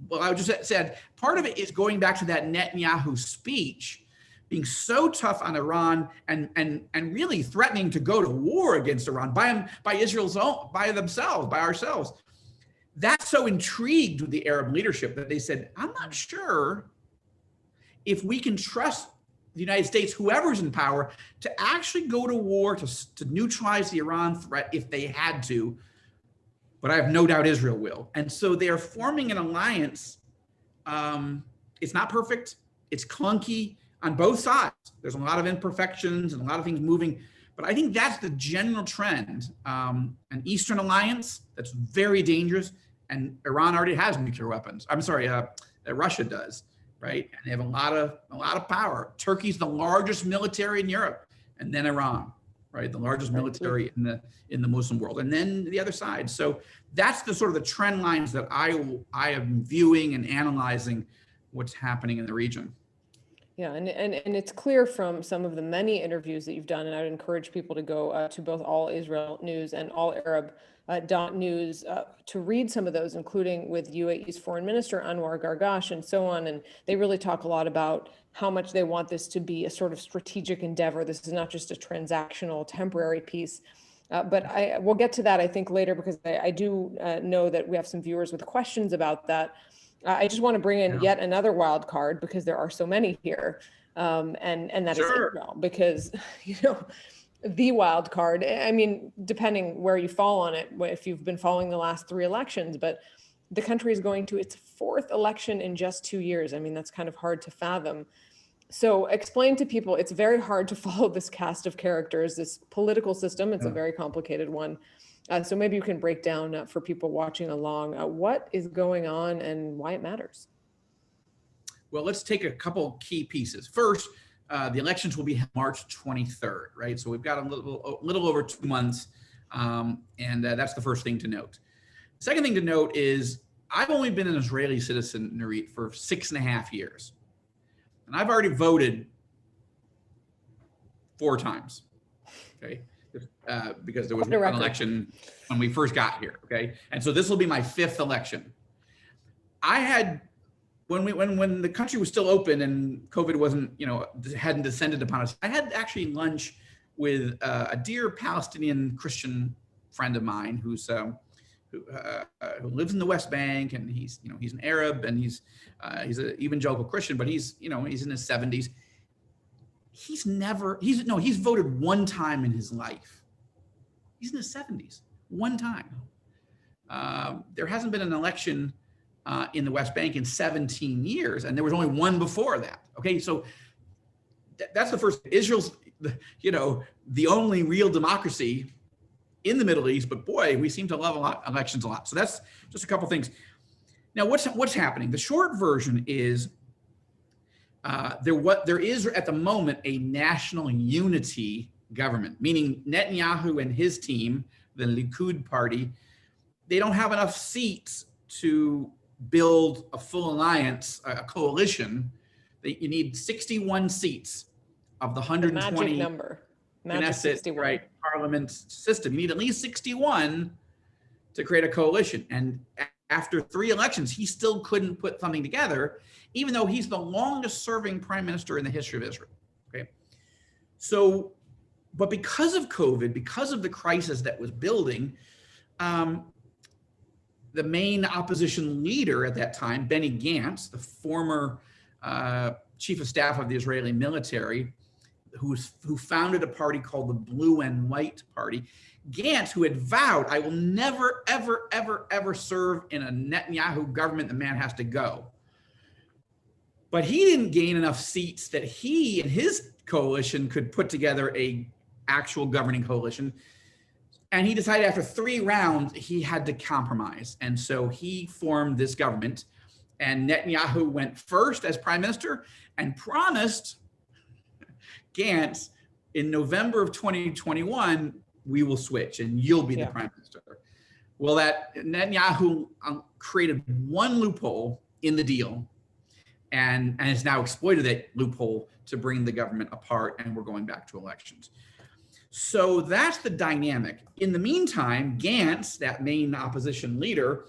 well, I just said part of it is going back to that Netanyahu speech, being so tough on Iran and really threatening to go to war against Iran by Israel's own, by themselves, by ourselves. That so intrigued with the Arab leadership that they said, I'm not sure if we can trust the United States, whoever's in power, to actually go to war to neutralize the Iran threat if they had to. But I have no doubt Israel will. And so they are forming an alliance. It's not perfect. It's clunky on both sides. There's a lot of imperfections and a lot of things moving. But I think that's the general trend. An Eastern alliance that's very dangerous. And Iran already has nuclear weapons. I'm sorry, Russia does, right? And they have a lot of power. Turkey's the largest military in Europe, and then Iran, right? The largest military in the Muslim world, and then the other side. So that's the sort of the trend lines that I am viewing and analyzing what's happening in the region. Yeah, and it's clear from some of the many interviews that you've done, and I would encourage people to go to both All Israel News and All Arab .news to read some of those, including with UAE's Foreign Minister Anwar Gargash and so on. And they really talk a lot about how much they want this to be a sort of strategic endeavor. This is not just a transactional, temporary piece. But we'll get to that, I think, later, because I do know that we have some viewers with questions about that. I just want to bring in yet another wild card, because there are so many here, and that is Israel, because, the wild card, I mean, depending where you fall on it, if you've been following the last 3 elections, but the country is going to its 4th election in just 2 years. I mean, that's kind of hard to fathom. So explain to people, it's very hard to follow this cast of characters, this political system. It's a very complicated one. So maybe you can break down for people watching along what is going on and why it matters. Well, let's take a couple key pieces. First, the elections will be March 23rd, right? So we've got a little over 2 months, and that's the first thing to note. Second thing to note is I've only been an Israeli citizen, Nurit, for 6.5 years, and I've already voted 4 times. Okay. Because there was an election when we first got here, okay? And so this will be my 5th election. I had, when the country was still open and COVID wasn't, hadn't descended upon us, I had actually lunch with a dear Palestinian Christian friend of mine who lives in the West Bank, and he's an Arab, and he's an evangelical Christian, but he's in his 70s. He's voted 1 time in his life. He's in his 70s, 1 time. There hasn't been an election in the West Bank in 17 years, and there was only 1 before that. Okay, so that's the first. Israel's, the only real democracy in the Middle East, but boy, we seem to love elections a lot. So that's just a couple things. Now, what's happening? The short version is there is at the moment a national unity government, meaning Netanyahu and his team, the Likud party, they don't have enough seats to build a full alliance, a coalition. You need 61 seats of the 120 magic number. Magic Knesset, 61. right, parliament system. You need at least 61 to create a coalition. And after 3 elections, he still couldn't put something together, even though he's the longest serving prime minister in the history of Israel. Okay. So, but because of COVID, because of the crisis that was building, the main opposition leader at that time, Benny Gantz, the former chief of staff of the Israeli military, who founded a party called the Blue and White Party, Gantz, who had vowed, I will never, ever, ever, ever serve in a Netanyahu government, the man has to go. But he didn't gain enough seats that he and his coalition could put together a actual governing coalition. And he decided after 3 rounds, he had to compromise. And so he formed this government, and Netanyahu went first as prime minister and promised Gantz in November of 2021, we will switch and you'll be the prime minister. Well, that Netanyahu created 1 loophole in the deal and has now exploited that loophole to bring the government apart, and we're going back to elections. So that's the dynamic. In the meantime, Gantz, that main opposition leader,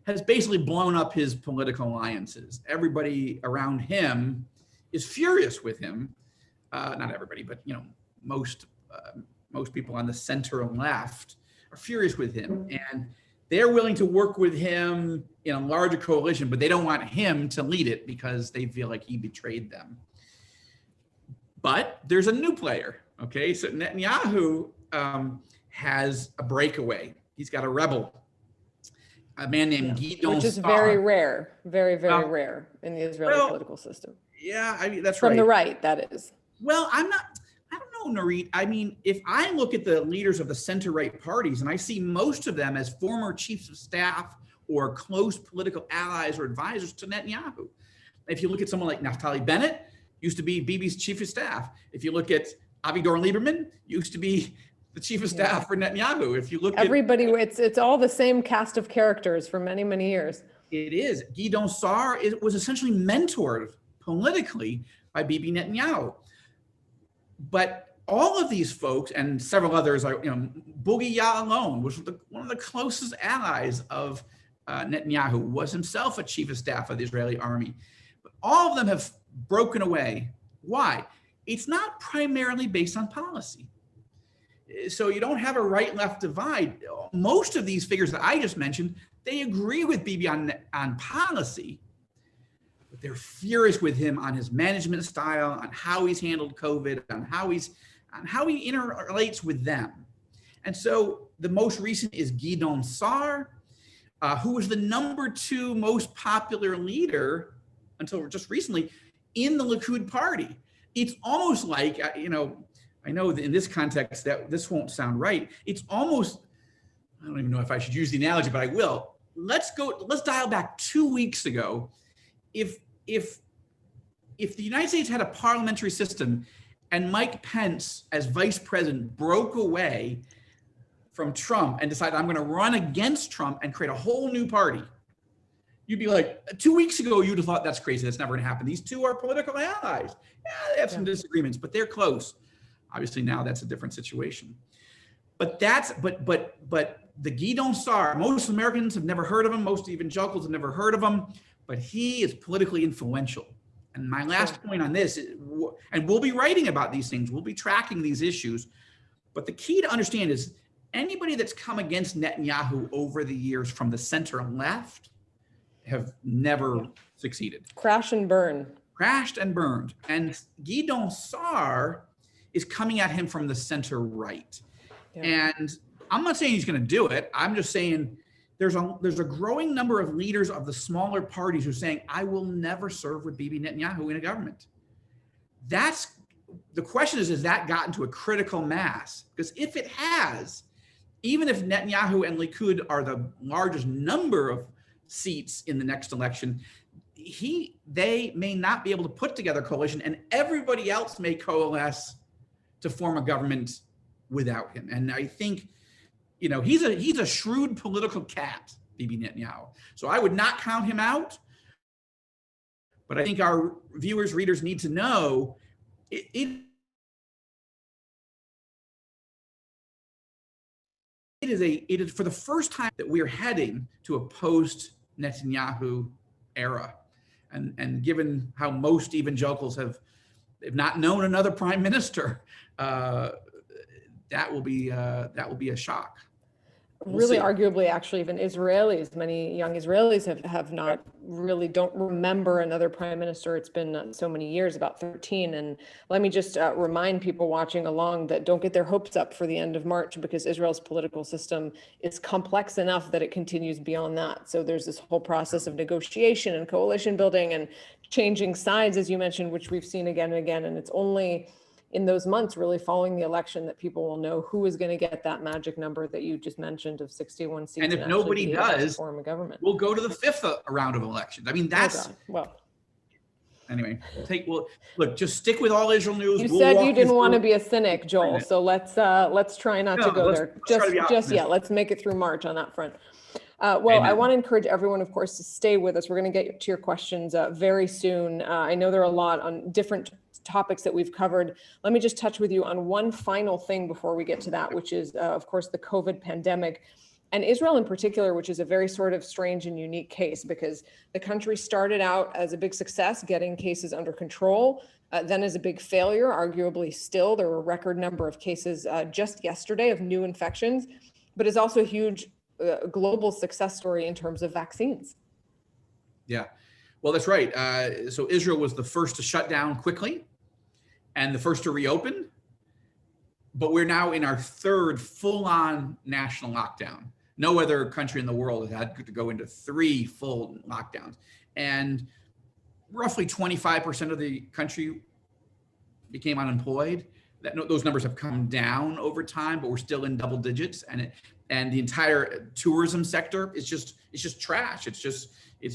has basically blown up his political alliances. Everybody around him is furious with him. Not everybody, but most people on the center and left are furious with him, and they're willing to work with him in a larger coalition, but they don't want him to lead it because they feel like he betrayed them. But there's a new player. Okay, so Netanyahu has a breakaway. He's got a rebel, a man named Gideon, which is very rare, very rare in the Israeli political system. Yeah, I mean, that's from right. the right, that is. Well, I don't know, Nurit. I mean, if I look at the leaders of the center-right parties, and I see most of them as former chiefs of staff or close political allies or advisors to Netanyahu. If you look at someone like Naftali Bennett, used to be Bibi's chief of staff. If you look at Avigdor Lieberman, used to be the chief of staff for Netanyahu. If you look everybody, it's all the same cast of characters for many, many years. It is. Gideon Sa'ar was essentially mentored politically by Bibi Netanyahu. But all of these folks and several others, Bogi Ya'alon was one of the closest allies of Netanyahu, was himself a chief of staff of the Israeli army. But all of them have broken away. Why? It's not primarily based on policy. So you don't have a right-left divide. Most of these figures that I just mentioned, they agree with Bibi on policy, but they're furious with him on his management style, on how he's handled COVID, on how he interrelates with them. And so the most recent is Gideon Sa'ar, who was the number 2 most popular leader until just recently in the Likud party. It's almost like, I know that in this context that this won't sound right. It's almost, I don't even know if I should use the analogy, but I will. Let's dial back 2 weeks ago. If the United States had a parliamentary system and Mike Pence as vice president broke away from Trump and decided, I'm going to run against Trump and create a whole new party, you'd be like, 2 weeks ago, you'd have thought that's crazy. That's never going to happen. These two are political allies. Yeah, they have some disagreements, but they're close. Obviously now that's a different situation. But the Gideon Sa'ar, most Americans have never heard of him. Most evangelicals have never heard of him, but he is politically influential. And my last point on this, and we'll be writing about these things, we'll be tracking these issues, but the key to understand is anybody that's come against Netanyahu over the years from the center left have never succeeded. Crashed and burned. And Gideon Sa'ar is coming at him from the center right. Yeah. And I'm not saying he's going to do it. I'm just saying there's a growing number of leaders of the smaller parties who are saying, I will never serve with Bibi Netanyahu in a government. That's the question is that gotten to a critical mass? Because if it has, even if Netanyahu and Likud are the largest number of seats in the next election, they may not be able to put together a coalition, and everybody else may coalesce to form a government without him. And I think, he's a shrewd political cat, Bibi Netanyahu. So I would not count him out. But I think our viewers, readers need to know it is for the first time that we are heading to a post-Netanyahu era. And given how most evangelicals have not known another prime minister, that will be a shock. Really, arguably, actually, even Israelis, many young Israelis have not really don't remember another prime minister. It's been so many years, about 13. And let me just remind people watching along that don't get their hopes up for the end of March, because Israel's political system is complex enough that it continues beyond that. So there's this whole process of negotiation and coalition building and changing sides, as you mentioned, which we've seen again and again. And it's only in those months really following the election that people will know who is going to get that magic number that you just mentioned of 61 seats. And if nobody does, form a government, we'll go to the 5th round of elections. I mean, that's anyway. Look, just stick with All Israel News. You said you didn't want to be a cynic, Joel. So let's try not to go there. Let's make it through March on that front. Amen. I want to encourage everyone, of course, to stay with us. We're going to get to your questions very soon. I know there are a lot on different topics that we've covered. Let me just touch with you on one final thing before we get to that, which is, of course, the COVID pandemic. And Israel in particular, which is a very sort of strange and unique case because the country started out as a big success, getting cases under control, then as a big failure, arguably still. There were a record number of cases just yesterday of new infections, but is also a huge global success story in terms of vaccines. Yeah, well, that's right. So Israel was the first to shut down quickly and the first to reopen, but we're now in our third full-on national lockdown. No other country in the world has had to go into 3 full lockdowns. And roughly 25% of the country became unemployed. Those numbers have come down over time, but we're still in double digits. And the entire tourism sector is just trash. It's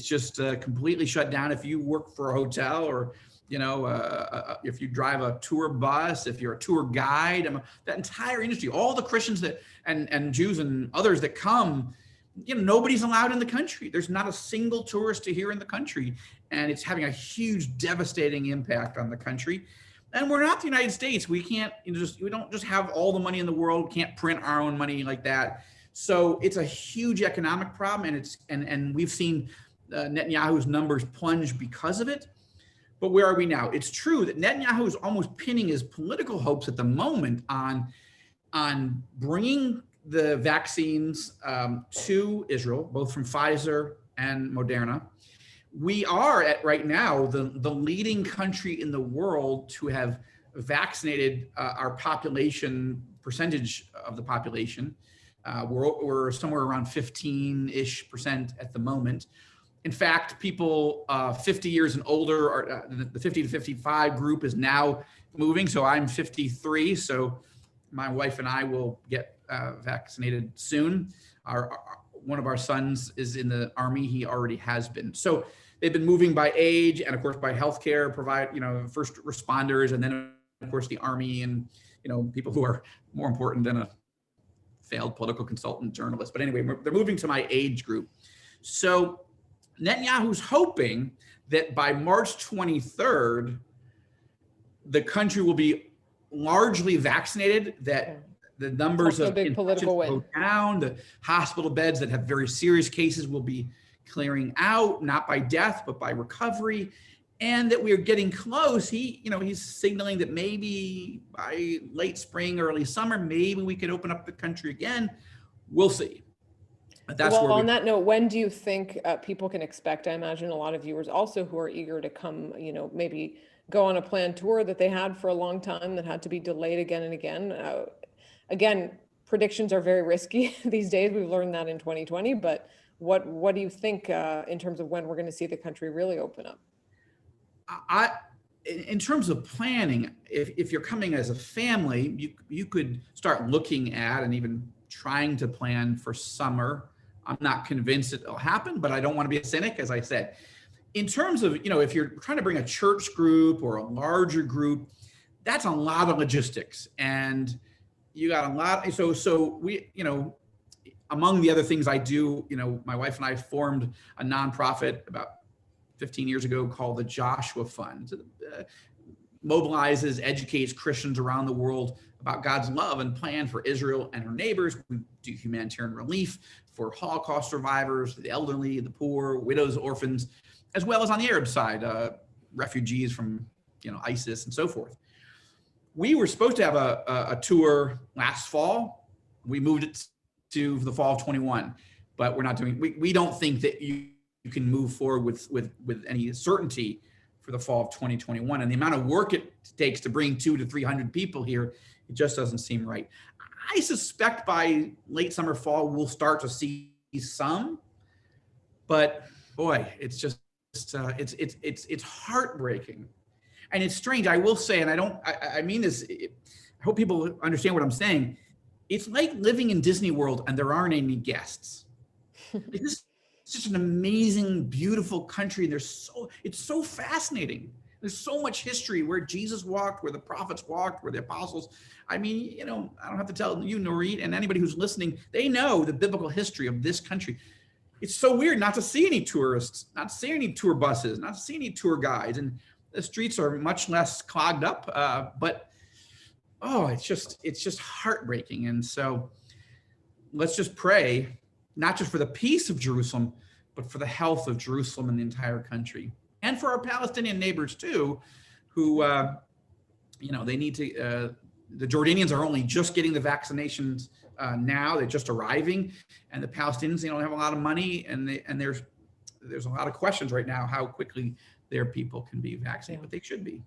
just completely shut down. If you work for a hotel or if you drive a tour bus, if you're a tour guide, that entire industry, all the Christians that and Jews and others that come, nobody's allowed in the country. There's not a single tourist here in the country, and it's having a huge, devastating impact on the country. And we're not the United States. We can't we don't just have all the money in the world. Can't print our own money like that. So it's a huge economic problem, and we've seen Netanyahu's numbers plunge because of it. But where are we now? It's true that Netanyahu is almost pinning his political hopes at the moment on bringing the vaccines to Israel, both from Pfizer and Moderna. We are at right now the leading country in the world to have vaccinated our population, percentage of the population. We're somewhere around 15-ish% at the moment. In fact, people 50 years and older, the 50 to 55 group is now moving. So I'm 53. So my wife and I will get vaccinated soon. One of our sons is in the Army. He already has been. So they've been moving by age and, of course, by healthcare, first responders, and then, of course, the Army and, people who are more important than a failed political consultant journalist. But anyway, they're moving to my age group. So Netanyahu's hoping that by March 23rd, the country will be largely vaccinated, that the numbers of infections will go down, the hospital beds that have very serious cases will be clearing out, not by death, but by recovery, and that we are getting close. He's signaling that maybe by late spring, early summer, maybe we could open up the country again. We'll see. That's on that note, when do you think people can expect? I imagine a lot of viewers also who are eager to come, maybe go on a planned tour that they had for a long time that had to be delayed again and again. Again, predictions are very risky these days. We've learned that in 2020. But what do you think in terms of when we're going to see the country really open up? In terms of planning, if you're coming as a family, you could start looking at and even trying to plan for summer. I'm not convinced it'll happen, but I don't want to be a cynic, as I said. In terms of, if you're trying to bring a church group or a larger group, that's a lot of logistics. And you got a lot. So we, among the other things I do, my wife and I formed a nonprofit about 15 years ago called the Joshua Fund. Mobilizes, educates Christians around the world about God's love and plan for Israel and her neighbors. We do humanitarian relief for Holocaust survivors, the elderly, the poor, widows, orphans, as well as on the Arab side, refugees from ISIS and so forth. We were supposed to have a tour last fall. We moved it to the fall of 21, but we're not doing. We don't think that you can move forward with any certainty for the fall of 2021, and the amount of work it takes to bring 200 to 300 people here, it just doesn't seem right. I suspect by late summer, fall, we'll start to see some, but boy, it's just it's heartbreaking, and it's strange. I will say, and I mean this. I hope people understand what I'm saying. It's like living in Disney World and there aren't any guests. It's just an amazing, beautiful country. It's so fascinating. There's so much history where Jesus walked, where the prophets walked, where the apostles. I mean, I don't have to tell you, Nurit, and anybody who's listening, they know the biblical history of this country. It's so weird not to see any tourists, not to see any tour buses, not to see any tour guides, and the streets are much less clogged up. But it's just heartbreaking. And so let's just pray not just for the peace of Jerusalem, but for the health of Jerusalem and the entire country, and for our Palestinian neighbors too, who, they need to, the Jordanians are only just getting the vaccinations now, they're just arriving, and the Palestinians, they don't have a lot of money, and there's a lot of questions right now how quickly their people can be vaccinated, but they should be.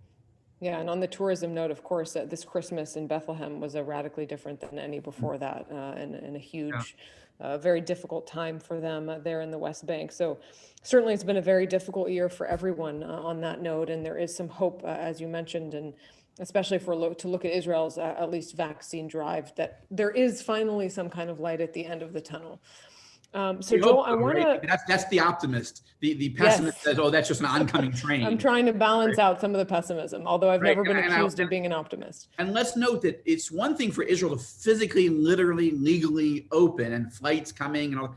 Yeah, and on the tourism note, of course, this Christmas in Bethlehem was a radically different than any before that, and a huge, very difficult time for them there in the West Bank. So certainly it's been a very difficult year for everyone on that note, and there is some hope, as you mentioned, and especially to look at Israel's at least vaccine drive, that there is finally some kind of light at the end of the tunnel. So Joel, I want to. That's the optimist. The pessimist says, "Oh, that's just an oncoming train." I'm trying to balance out some of the pessimism, although I've never been accused of being an optimist. And let's note that it's one thing for Israel to physically, literally, legally open and flights coming and all.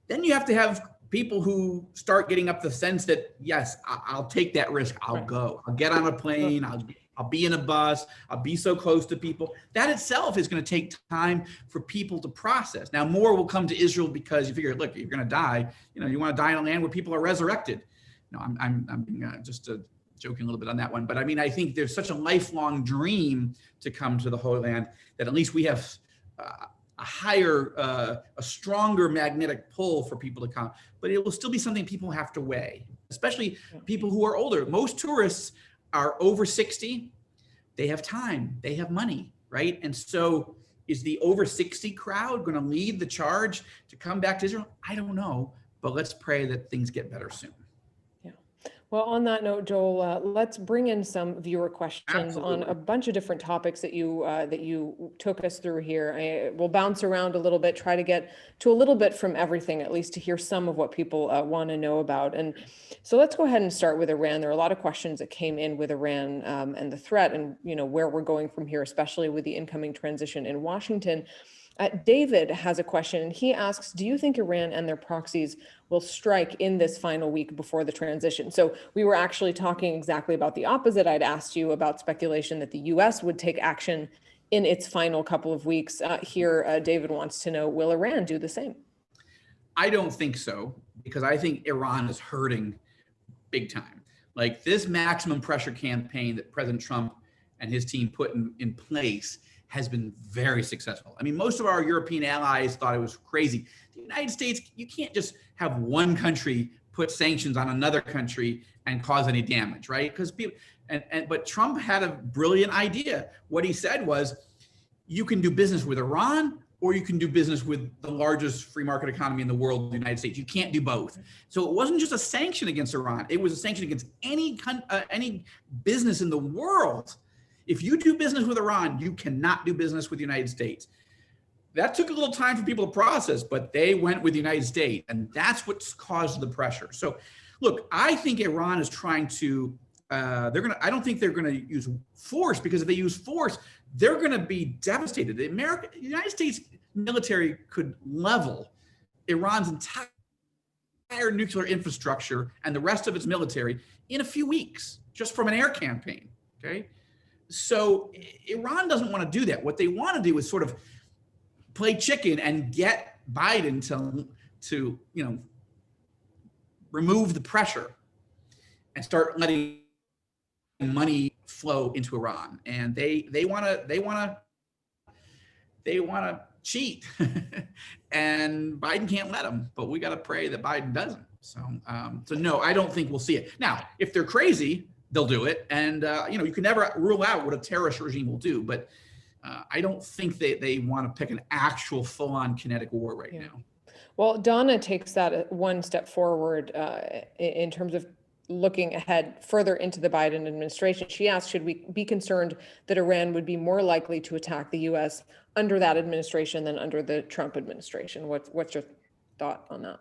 Then you have to have people who start getting up the sense that, yes, I'll take that risk. I'll go. I'll get on a plane. I'll be in a bus. I'll be so close to people. That itself is going to take time for people to process. Now, more will come to Israel because you figure, look, you're going to die. You want to die in a land where people are resurrected. No, I'm just joking a little bit on that one. But I mean, I think there's such a lifelong dream to come to the Holy Land that at least we have a stronger magnetic pull for people to come. But it will still be something people have to weigh, especially people who are older. Most tourists are over 60, they have time, they have money, right? And so is the over 60 crowd going to lead the charge to come back to Israel? I don't know, but let's pray that things get better soon. Yeah. Well, on that note, Joel, let's bring in some viewer questions on a bunch of different topics that you took us through here. We'll bounce around a little bit, try to get to a little bit from everything, at least to hear some of what people want to know about. And so let's go ahead and start with Iran. There are a lot of questions that came in with Iran and the threat, and where we're going from here, especially with the incoming transition in Washington. David has a question, and he asks, do you think Iran and their proxies will strike in this final week before the transition? So we were actually talking exactly about the opposite. I'd asked you about speculation that the U.S. would take action in its final couple of weeks. Here, David wants to know, will Iran do the same? I don't think so, because I think Iran is hurting big time. Like, this maximum pressure campaign that President Trump and his team put in place has been very successful. I mean, most of our European allies thought it was crazy. The United States, you can't just have one country put sanctions on another country and cause any damage, right? Because people, but Trump had a brilliant idea. What he said was, you can do business with Iran, or you can do business with the largest free market economy in the world, the United States. You can't do both. So it wasn't just a sanction against Iran. It was a sanction against any business in the world. If you do business with Iran, you cannot do business with the United States. That took a little time for people to process, but they went with the United States, and that's what's caused the pressure. So, look, I think Iran is trying to. I don't think they're going to use force, because if they use force, they're going to be devastated. The United States military could level Iran's entire nuclear infrastructure and the rest of its military in a few weeks, just from an air campaign. Okay. So Iran doesn't want to do that. What they want to do is sort of play chicken and get Biden to remove the pressure and start letting money flow into Iran. And they want to cheat, and Biden can't let them. But we got to pray that Biden doesn't. So no, I don't think we'll see it. Now, if they're crazy, they'll do it. And, you can never rule out what a terrorist regime will do, but I don't think they want to pick an actual full-on kinetic war right now. Well, Donna takes that one step forward in terms of looking ahead further into the Biden administration. She asked, should we be concerned that Iran would be more likely to attack the U.S. under that administration than under the Trump administration? What's your thought on that?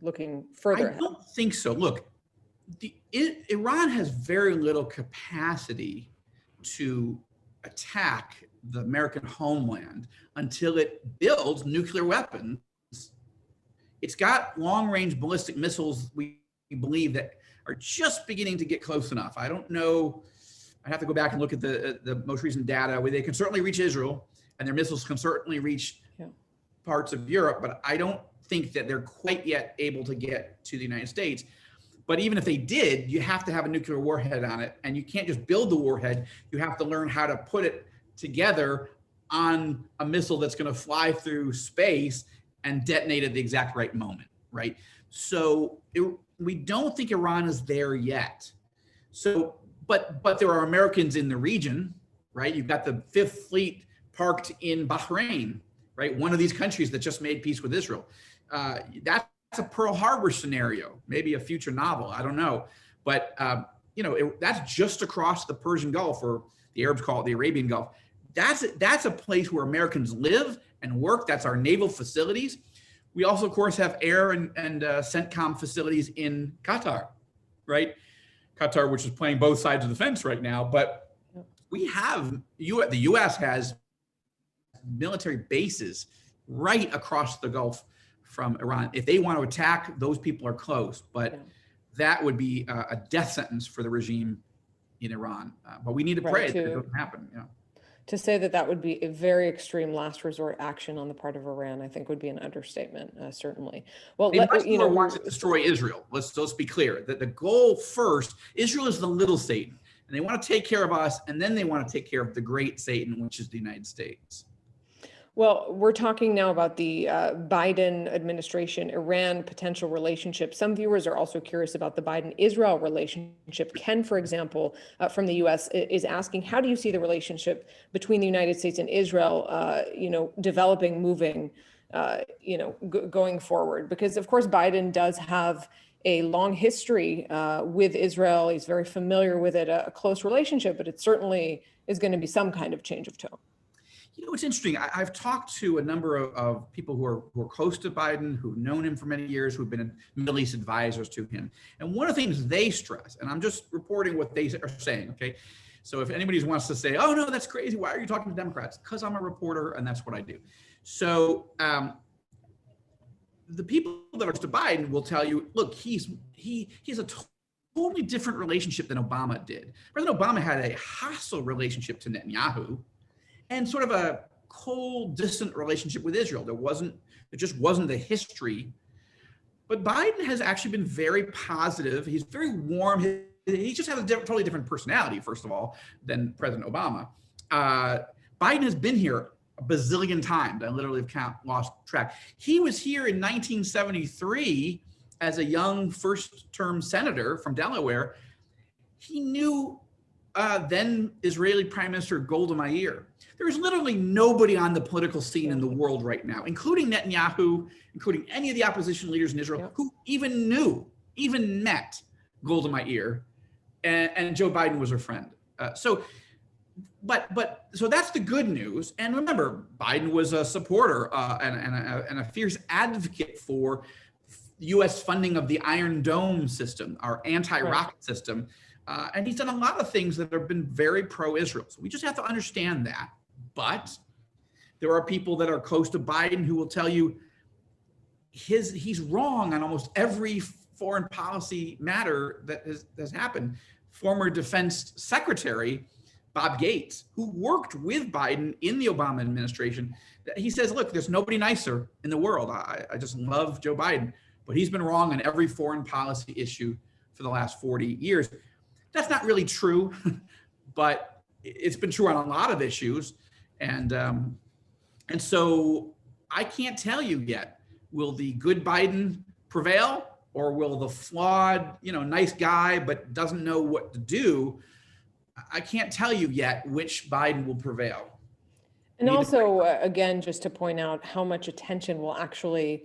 Looking further ahead. I don't think so. Look, Iran has very little capacity to attack the American homeland until it builds nuclear weapons. It's got long-range ballistic missiles, we believe, that are just beginning to get close enough. I don't know. I have to go back and look at the most recent data. Where they can certainly reach Israel, and their missiles can certainly reach parts of Europe, but I don't think that they're quite yet able to get to the United States. But even if they did, you have to have a nuclear warhead on it, and you can't just build the warhead. You have to learn how to put it together on a missile that's going to fly through space and detonate at the exact right moment, right? So we don't think Iran is there yet. So, but there are Americans in the region, right? You've got the Fifth Fleet parked in Bahrain, right? One of these countries that just made peace with Israel. That's a Pearl Harbor scenario, maybe a future novel, I don't know. But, that's just across the Persian Gulf, or the Arabs call it the Arabian Gulf. That's a place where Americans live and work. That's our naval facilities. We also, of course, have air and CENTCOM facilities in Qatar, right? Qatar, which is playing both sides of the fence right now. But we have, the U.S. has military bases right across the Gulf from Iran. If they want to attack, those people are close. But that would be a death sentence for the regime in Iran. But we need to pray that it doesn't happen. To say that would be a very extreme last resort action on the part of Iran, I think would be an understatement, certainly. Well, wants to destroy Israel. Let's be clear that the goal first, Israel is the little Satan, and they want to take care of us, and then they want to take care of the great Satan, which is the United States. Well, we're talking now about the Biden administration, Iran potential relationship. Some viewers are also curious about the Biden-Israel relationship. Ken, for example, from the U.S. is asking, how do you see the relationship between the United States and Israel, developing, moving, going forward? Because, of course, Biden does have a long history with Israel. He's very familiar with it, a close relationship, but it certainly is going to be some kind of change of tone. It's interesting. I've talked to a number of people who are close to Biden, who've known him for many years, who've been Middle East advisors to him. And one of the things they stress, and I'm just reporting what they are saying, okay? So if anybody wants to say, oh, no, that's crazy, why are you talking to Democrats? Because I'm a reporter, and that's what I do. So the people that are close to Biden will tell you, look, he's a totally different relationship than Obama did. President Obama had a hostile relationship to Netanyahu, and sort of a cold, distant relationship with Israel. There just wasn't the history. But Biden has actually been very positive. He's very warm. He just has a totally different personality, first of all, than President Obama. Biden has been here a bazillion times. I literally have lost track. He was here in 1973 as a young first-term senator from Delaware. He knew then Israeli Prime Minister Golda Meir. There is literally nobody on the political scene in the world right now, including Netanyahu, including any of the opposition leaders in Israel, who even met Golda Meir, and Joe Biden was her friend. So that's the good news. And remember, Biden was a supporter and a fierce advocate for U.S. funding of the Iron Dome system, our anti-rocket system. And he's done a lot of things that have been very pro-Israel. So we just have to understand that. But there are people that are close to Biden who will tell you he's wrong on almost every foreign policy matter that has happened. Former Defense Secretary Bob Gates, who worked with Biden in the Obama administration, he says, look, there's nobody nicer in the world. I just love Joe Biden, but he's been wrong on every foreign policy issue for the last 40 years. That's not really true, but it's been true on a lot of issues. And so I can't tell you yet, will the good Biden prevail, or will the flawed, nice guy, but doesn't know what to do? I can't tell you yet which Biden will prevail. And also, again, just to point out how much attention will actually,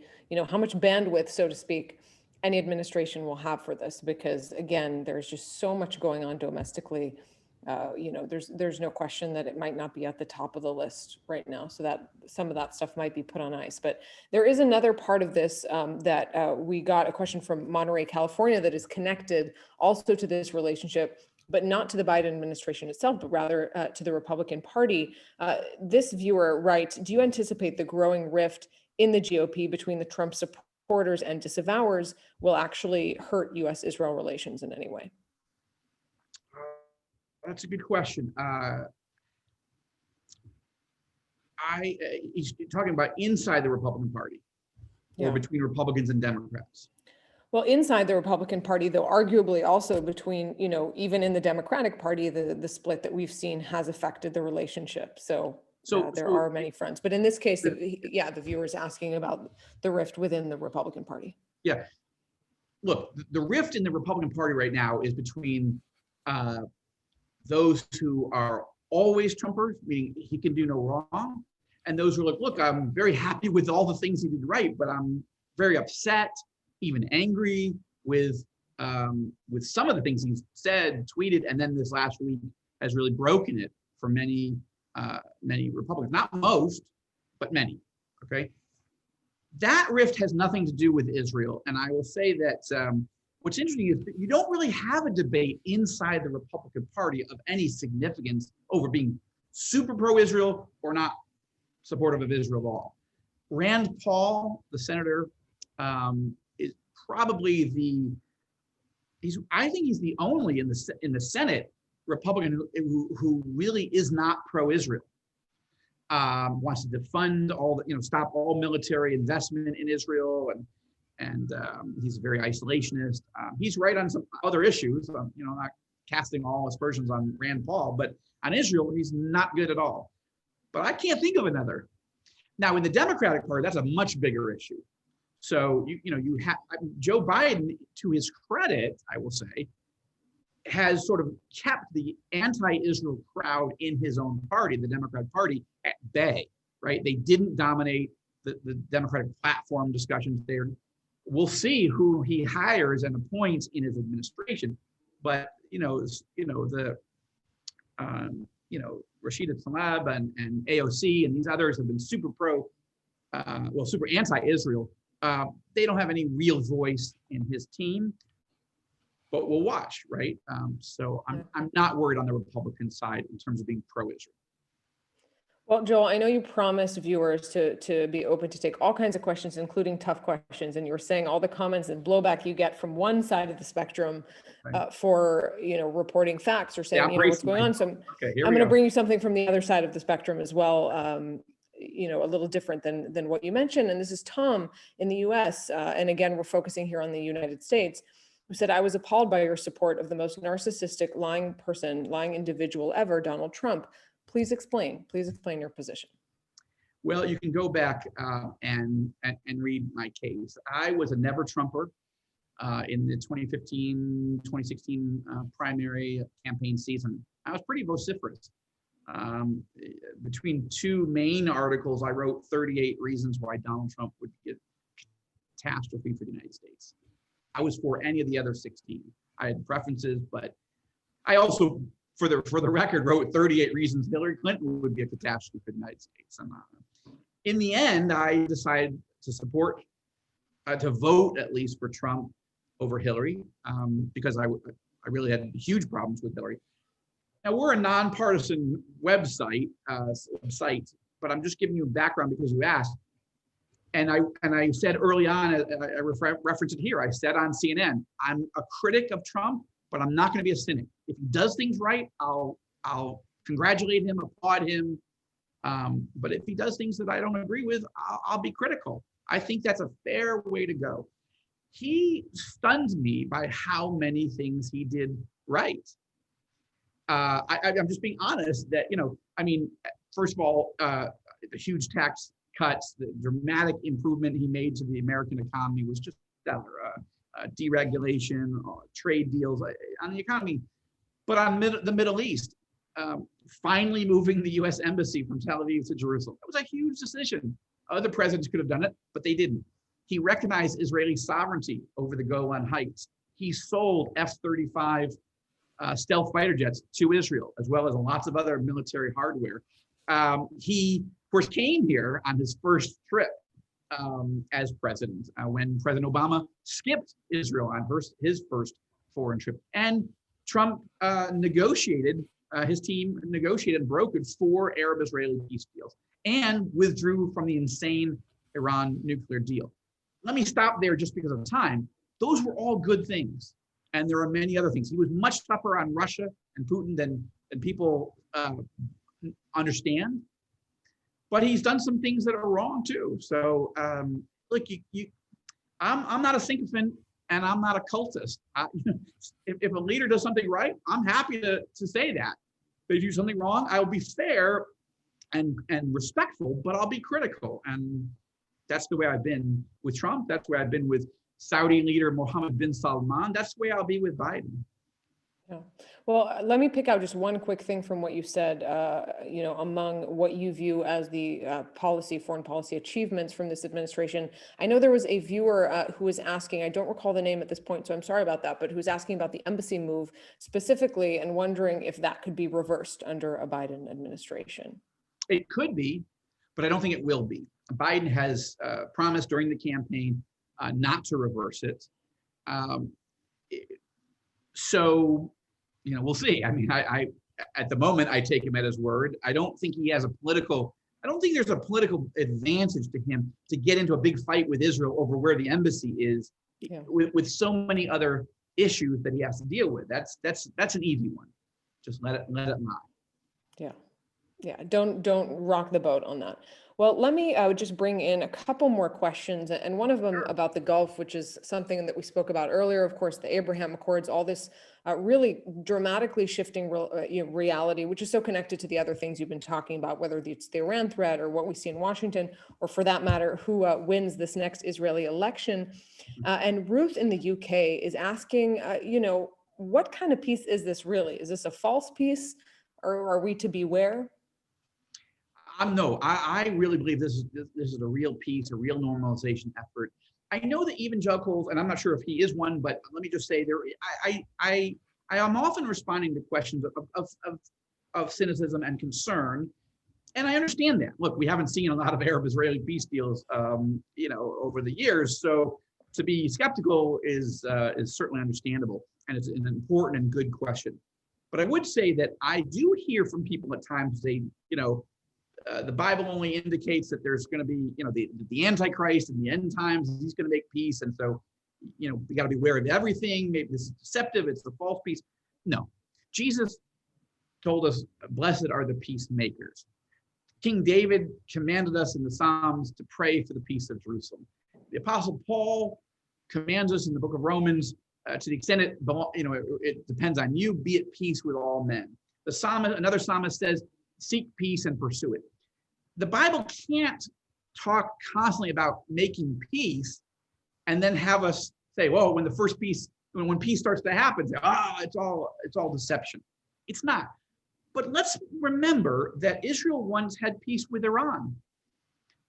how much bandwidth, so to speak, any administration will have for this, because again, there's just so much going on domestically. There's no question that it might not be at the top of the list right now, so that some of that stuff might be put on ice. But there is another part of this that we got a question from Monterey, California, that is connected also to this relationship, but not to the Biden administration itself, but rather to the Republican Party. This viewer writes, do you anticipate the growing rift in the GOP between the Trump supporters and disavowers will actually hurt U.S.-Israel relations in any way? That's a good question. He's talking about inside the Republican Party. or Yeah. between Republicans and Democrats? Well, inside the Republican Party, though, arguably also between, even in the Democratic Party, the split that we've seen has affected the relationship. So there are many fronts. But in this case, the viewer's asking about the rift within the Republican Party. Yeah. Look, the rift in the Republican Party right now is between those who are always Trumpers, meaning he can do no wrong, and those who are like, look, I'm very happy with all the things he did right, but I'm very upset, even angry with some of the things he's said, tweeted, and then this last week has really broken it for many Republicans. Not most, but many. Okay, that rift has nothing to do with Israel, and I will say that what's interesting is that you don't really have a debate inside the Republican Party of any significance over being super pro-Israel or not supportive of Israel at all. Rand Paul, the senator, is probably I think he's the only in the Senate Republican who really is not pro-Israel. Wants to defund stop all military investment in Israel, and he's very isolationist. He's right on some other issues. Not casting all aspersions on Rand Paul, but on Israel, he's not good at all. But I can't think of another. Now, in the Democratic Party, that's a much bigger issue. So you have Joe Biden, to his credit, I will say, has sort of kept the anti-Israel crowd in his own party, the Democratic Party, at bay. Right? They didn't dominate the Democratic platform discussions there. We'll see who he hires and appoints in his administration, but Rashida Tlaib and AOC and these others have been super anti-Israel. They don't have any real voice in his team, but we'll watch, right? So I'm not worried on the Republican side in terms of being pro-Israel. Well, Joel, I know you promised viewers to be open to take all kinds of questions, including tough questions. And you were saying all the comments and blowback you get from one side of the spectrum for, reporting facts or saying, what's going on. So I'm going to bring you something from the other side of the spectrum as well. A little different than what you mentioned. And this is Tom in the US. And again, we're focusing here on the United States, who said, I was appalled by your support of the most narcissistic, lying individual ever, Donald Trump. Please explain your position. Well, you can go back and read my case. I was a never Trumper in the 2015-2016 primary campaign season. I was pretty vociferous. Between two main articles, I wrote 38 reasons why Donald Trump would get catastrophe for the United States. I was for any of the other 16. I had preferences, but I also, for the record, wrote 38 reasons Hillary Clinton would be a catastrophe for the United States. And in the end, I decided to support, to vote at least for Trump over Hillary, because I really had huge problems with Hillary. Now, we're a nonpartisan website, but I'm just giving you a background because you asked. And I said early on, I referenced it here, I said on CNN, I'm a critic of Trump, but I'm not going to be a cynic. If he does things right, I'll congratulate him, applaud him. But if he does things that I don't agree with, I'll be critical. I think that's a fair way to go. He stunned me by how many things he did right. I'm just being honest that, first of all, the huge tax cuts, the dramatic improvement he made to the American economy was just stellar. Deregulation, trade deals on the economy, but on the Middle East, finally moving the U.S. embassy from Tel Aviv to Jerusalem. That was a huge decision. Other presidents could have done it, but they didn't. He recognized Israeli sovereignty over the Golan Heights. He sold F-35 stealth fighter jets to Israel, as well as lots of other military hardware. He, of course, came here on his first trip as president, when President Obama skipped Israel on his first foreign trip. And Trump his team negotiated and brokered 4 Arab-Israeli peace deals and withdrew from the insane Iran nuclear deal. Let me stop there just because of time. Those were all good things. And there are many other things. He was much tougher on Russia and Putin than people understand. But he's done some things that are wrong too. So look, I'm not a sycophant and I'm not a cultist. If a leader does something right, I'm happy to say that. But if you do something wrong, I will be fair and respectful, but I'll be critical. And that's the way I've been with Trump. That's the way I've been with Saudi leader Mohammed bin Salman. That's the way I'll be with Biden. Yeah. Well, let me pick out just one quick thing from what you said, among what you view as the foreign policy achievements from this administration. I know there was a viewer who was asking, I don't recall the name at this point, so I'm sorry about that, but who was asking about the embassy move specifically and wondering if that could be reversed under a Biden administration. It could be, but I don't think it will be. Biden has promised during the campaign not to reverse it. So, we'll see. I mean, I at the moment, I take him at his word. I don't think there's a political advantage to him to get into a big fight with Israel over where the embassy is, with so many other issues that he has to deal with. That's an easy one. Just let it lie. Yeah. Don't rock the boat on that. Well, let me just bring in a couple more questions, and one of them about the Gulf, which is something that we spoke about earlier. Of course, the Abraham Accords, all this really dramatically shifting reality, which is so connected to the other things you've been talking about, whether it's the Iran threat or what we see in Washington, or for that matter, who wins this next Israeli election. And Ruth in the UK is asking, what kind of peace is this really? Is this a false peace, or are we to beware? No, I really believe this is a real peace, a real normalization effort. I know that evangelicals, and I'm not sure if he is one, but let me just say I am often responding to questions of cynicism and concern, and I understand that. Look, we haven't seen a lot of Arab-Israeli peace deals, over the years, so to be skeptical is certainly understandable, and it's an important and good question. But I would say that I do hear from people at times say, the Bible only indicates that there's going to be, the Antichrist in the end times, he's going to make peace. And so, we got to be aware of everything. Maybe this is deceptive. It's the false peace. No, Jesus told us, blessed are the peacemakers. King David commanded us in the Psalms to pray for the peace of Jerusalem. The Apostle Paul commands us in the book of Romans, to the extent it depends on you, be at peace with all men. Another psalmist says, seek peace and pursue it. The Bible can't talk constantly about making peace and then have us say, well, when peace starts to happen, say, it's all deception. It's not. But let's remember that Israel once had peace with Iran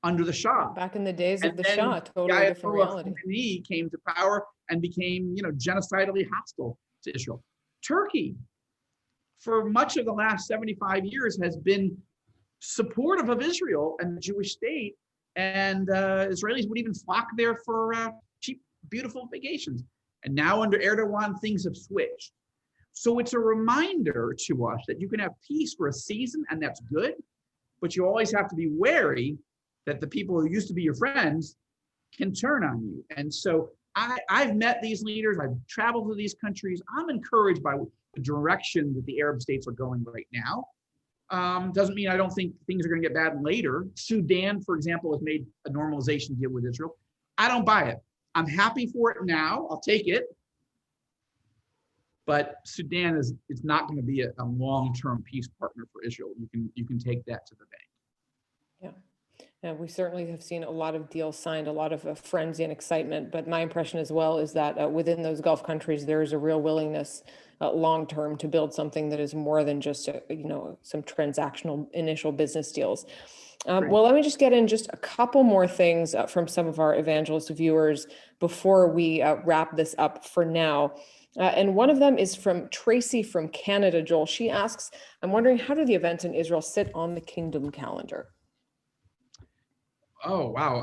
under the Shah. Back in the days of the Shah, totally different reality. He came to power and became, genocidally hostile to Israel. Turkey, for much of the last 75 years, has been supportive of Israel and the Jewish state, and Israelis would even flock there for cheap, beautiful vacations. And now under Erdogan, things have switched. So it's a reminder to us that you can have peace for a season, and that's good, but you always have to be wary that the people who used to be your friends can turn on you. And so I've met these leaders, I've traveled to these countries. I'm encouraged by the direction that the Arab states are going right now. Doesn't mean I don't think things are going to get bad later. Sudan, for example, has made a normalization deal with Israel. I don't buy it. I'm happy for it now. I'll take it. But Sudan is not going to be a long-term peace partner for Israel. You can take that to the bank. Yeah. And we certainly have seen a lot of deals signed, a lot of frenzy and excitement. But my impression as well is that within those Gulf countries, there is a real willingness long-term to build something that is more than just some transactional initial business deals. Well, let me just get in just a couple more things from some of our evangelist viewers before we wrap this up for now. And one of them is from Tracy from Canada, Joel. She asks, I'm wondering, how do the events in Israel sit on the kingdom calendar? Oh, wow.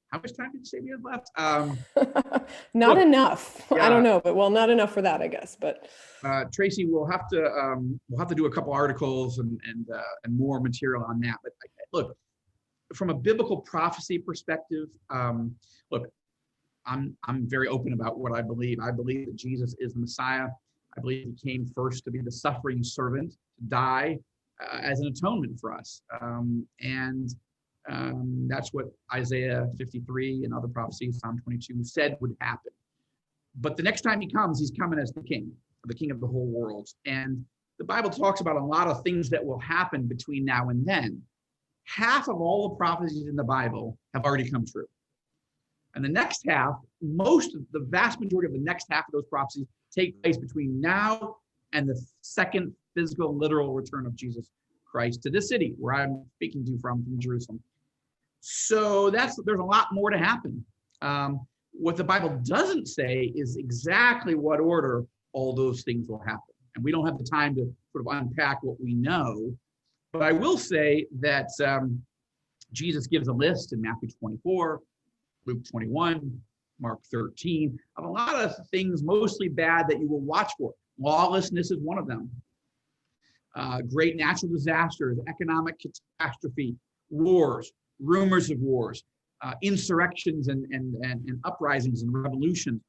How much time did you say we had left? Not enough. Yeah. I don't know, but not enough for that, I guess. But Tracy, we'll have to do a couple articles and more material on that. But look, from a biblical prophecy perspective, look, I'm very open about what I believe. I believe that Jesus is the Messiah. I believe he came first to be the suffering servant, to die as an atonement for us. And That's what Isaiah 53 and other prophecies, Psalm 22 said would happen. But the next time he comes, he's coming as the king of the whole world. And the Bible talks about a lot of things that will happen between now and then. Half of all the prophecies in the Bible have already come true. And the next half, the vast majority of the next half of those prophecies take place between now and the second physical, literal return of Jesus Christ to this city where I'm speaking to you from Jerusalem. So there's a lot more to happen. What the Bible doesn't say is exactly what order all those things will happen. And we don't have the time to sort of unpack what we know. But I will say that Jesus gives a list in Matthew 24, Luke 21, Mark 13, of a lot of things mostly bad that you will watch for. Lawlessness is one of them. Great natural disasters, economic catastrophe, wars, rumors of wars, insurrections and uprisings and revolutions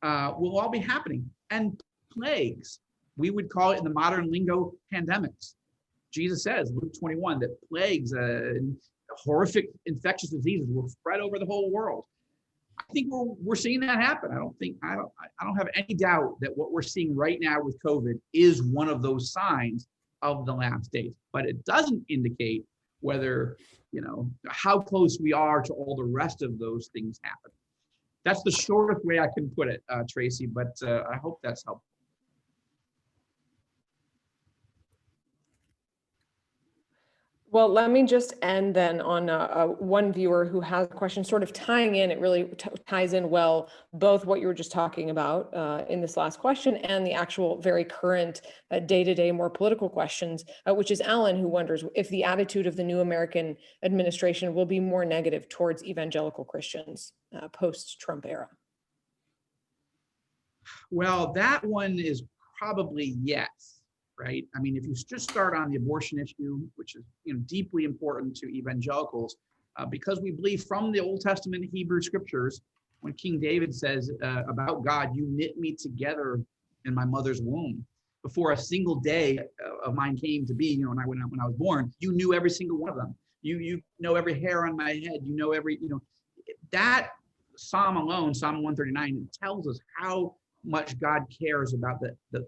will all be happening. And plagues, we would call it in the modern lingo pandemics. Jesus says, Luke 21, that plagues, horrific infectious diseases will spread over the whole world. I think we're seeing that happen. I don't have any doubt that what we're seeing right now with COVID is one of those signs of the last days. But it doesn't indicate whether, how close we are to all the rest of those things happening. That's the shortest way I can put it, Tracy, but I hope that's helpful. Well, let me just end then on one viewer who has a question sort of tying in. It really ties in well, both what you were just talking about in this last question and the actual very current day-to-day more political questions, which is Alan, who wonders if the attitude of the new American administration will be more negative towards evangelical Christians post-Trump era. Well, that one is probably yes. Right? I mean, if you just start on the abortion issue, which is deeply important to evangelicals, because we believe from the Old Testament Hebrew scriptures, when King David says about God, you knit me together in my mother's womb. Before a single day of mine came to be, when I was born, you knew every single one of them. You know every hair on my head. You know every, that Psalm alone, Psalm 139, tells us how much God cares about the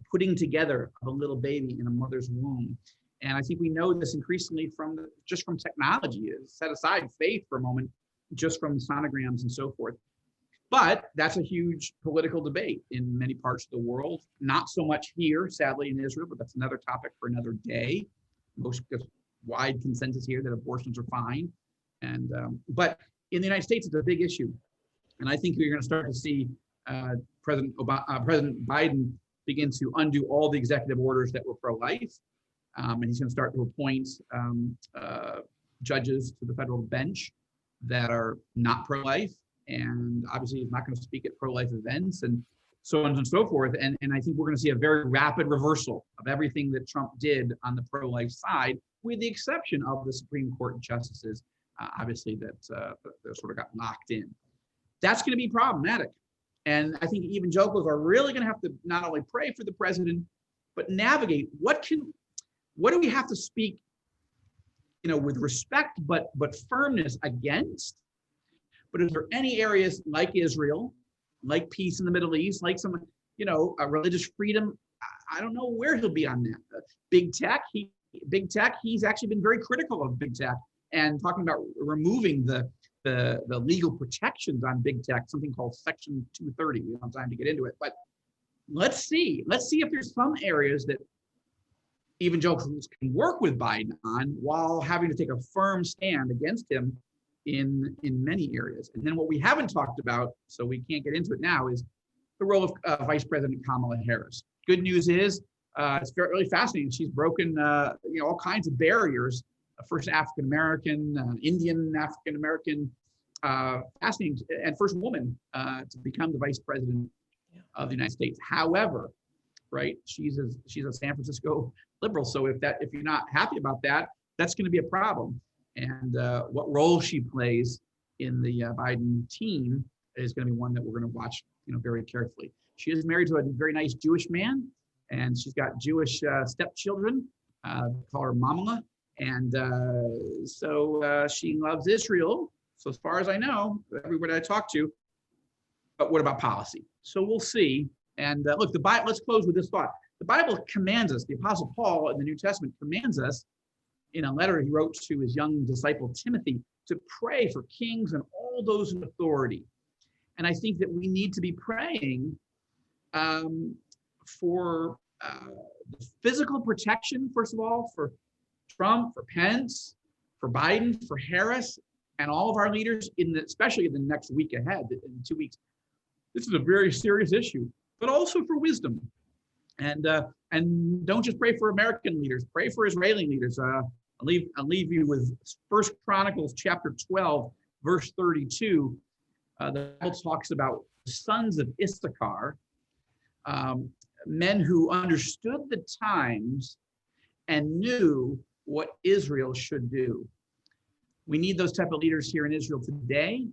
putting together of a little baby in a mother's womb. And I think we know this increasingly from technology. Set aside faith for a moment, just from sonograms and so forth. But that's a huge political debate in many parts of the world. Not so much here, sadly, in Israel, but that's another topic for another day. Most wide consensus here that abortions are fine. And but in the United States, it's a big issue. And I think you're going to start to see President Biden begin to undo all the executive orders that were pro-life. And he's going to start to appoint judges to the federal bench that are not pro-life. And obviously he's not going to speak at pro-life events and so on and so forth. And I think we're going to see a very rapid reversal of everything that Trump did on the pro-life side, with the exception of the Supreme Court justices, obviously that sort of got locked in. That's going to be problematic. And I think evangelicals are really going to have to not only pray for the president, but navigate what do we have to speak, with respect, but firmness against. But is there any areas like Israel, like peace in the Middle East, like some, religious freedom? I don't know where he'll be on that. Big tech, he's actually been very critical of big tech and talking about removing the legal protections on big tech, something called Section 230. We don't have time to get into it, but let's see if there's some areas that evangelicals can work with Biden on while having to take a firm stand against him in many areas. And then what we haven't talked about, so we can't get into it now, is the role of Vice President Kamala Harris. Good news is it's really fascinating. She's broken all kinds of barriers. First African-American, Indian African-American, fascinating, and first woman to become the vice president of the United States. However, right, she's a San Francisco liberal, so if you're not happy about that, that's going to be a problem. And what role she plays in the Biden team is going to be one that we're going to watch, very carefully. She is married to a very nice Jewish man, and she's got Jewish stepchildren. Call her Mamala. And so she loves Israel. So as far as I know, everybody I talk to, but what about policy? So we'll see. And look, the Bible, let's close with this thought. The Bible commands us, the Apostle Paul in the New Testament commands us in a letter he wrote to his young disciple Timothy to pray for kings and all those in authority. And I think that we need to be praying for physical protection, first of all, for Trump, for Pence, for Biden, for Harris, and all of our leaders, especially in the next week ahead, in 2 weeks. This is a very serious issue, but also for wisdom. And don't just pray for American leaders, pray for Israeli leaders. I'll leave you with 1 Chronicles chapter 12, verse 32. The Bible talks about the sons of Issachar, men who understood the times and knew what Israel should do. We need those type of leaders here in Israel today,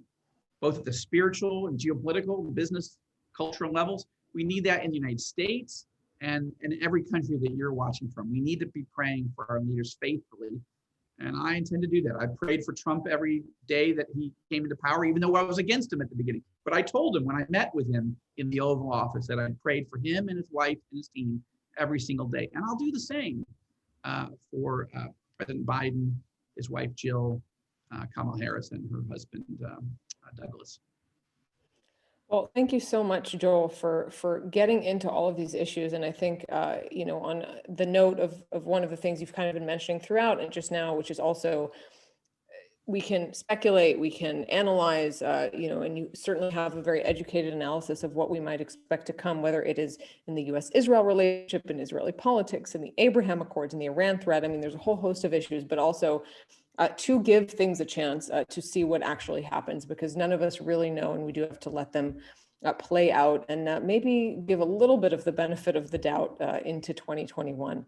both at the spiritual and geopolitical, business, cultural levels. We need that in the United States and in every country that you're watching from. We need to be praying for our leaders faithfully. And I intend to do that. I prayed for Trump every day that he came into power, even though I was against him at the beginning. But I told him when I met with him in the Oval Office that I prayed for him and his wife and his team every single day. And I'll do the same for President Biden, his wife, Jill, Kamala Harris, and her husband, Douglas. Well, thank you so much, Joel, for getting into all of these issues. And I think, on the note of one of the things you've kind of been mentioning throughout and just now, which is also, we can speculate, we can analyze, and you certainly have a very educated analysis of what we might expect to come, whether it is in the U.S.-Israel relationship, in Israeli politics, in the Abraham Accords, in the Iran threat. I mean, there's a whole host of issues, but also to give things a chance to see what actually happens, because none of us really know, and we do have to let them play out and maybe give a little bit of the benefit of the doubt into 2021.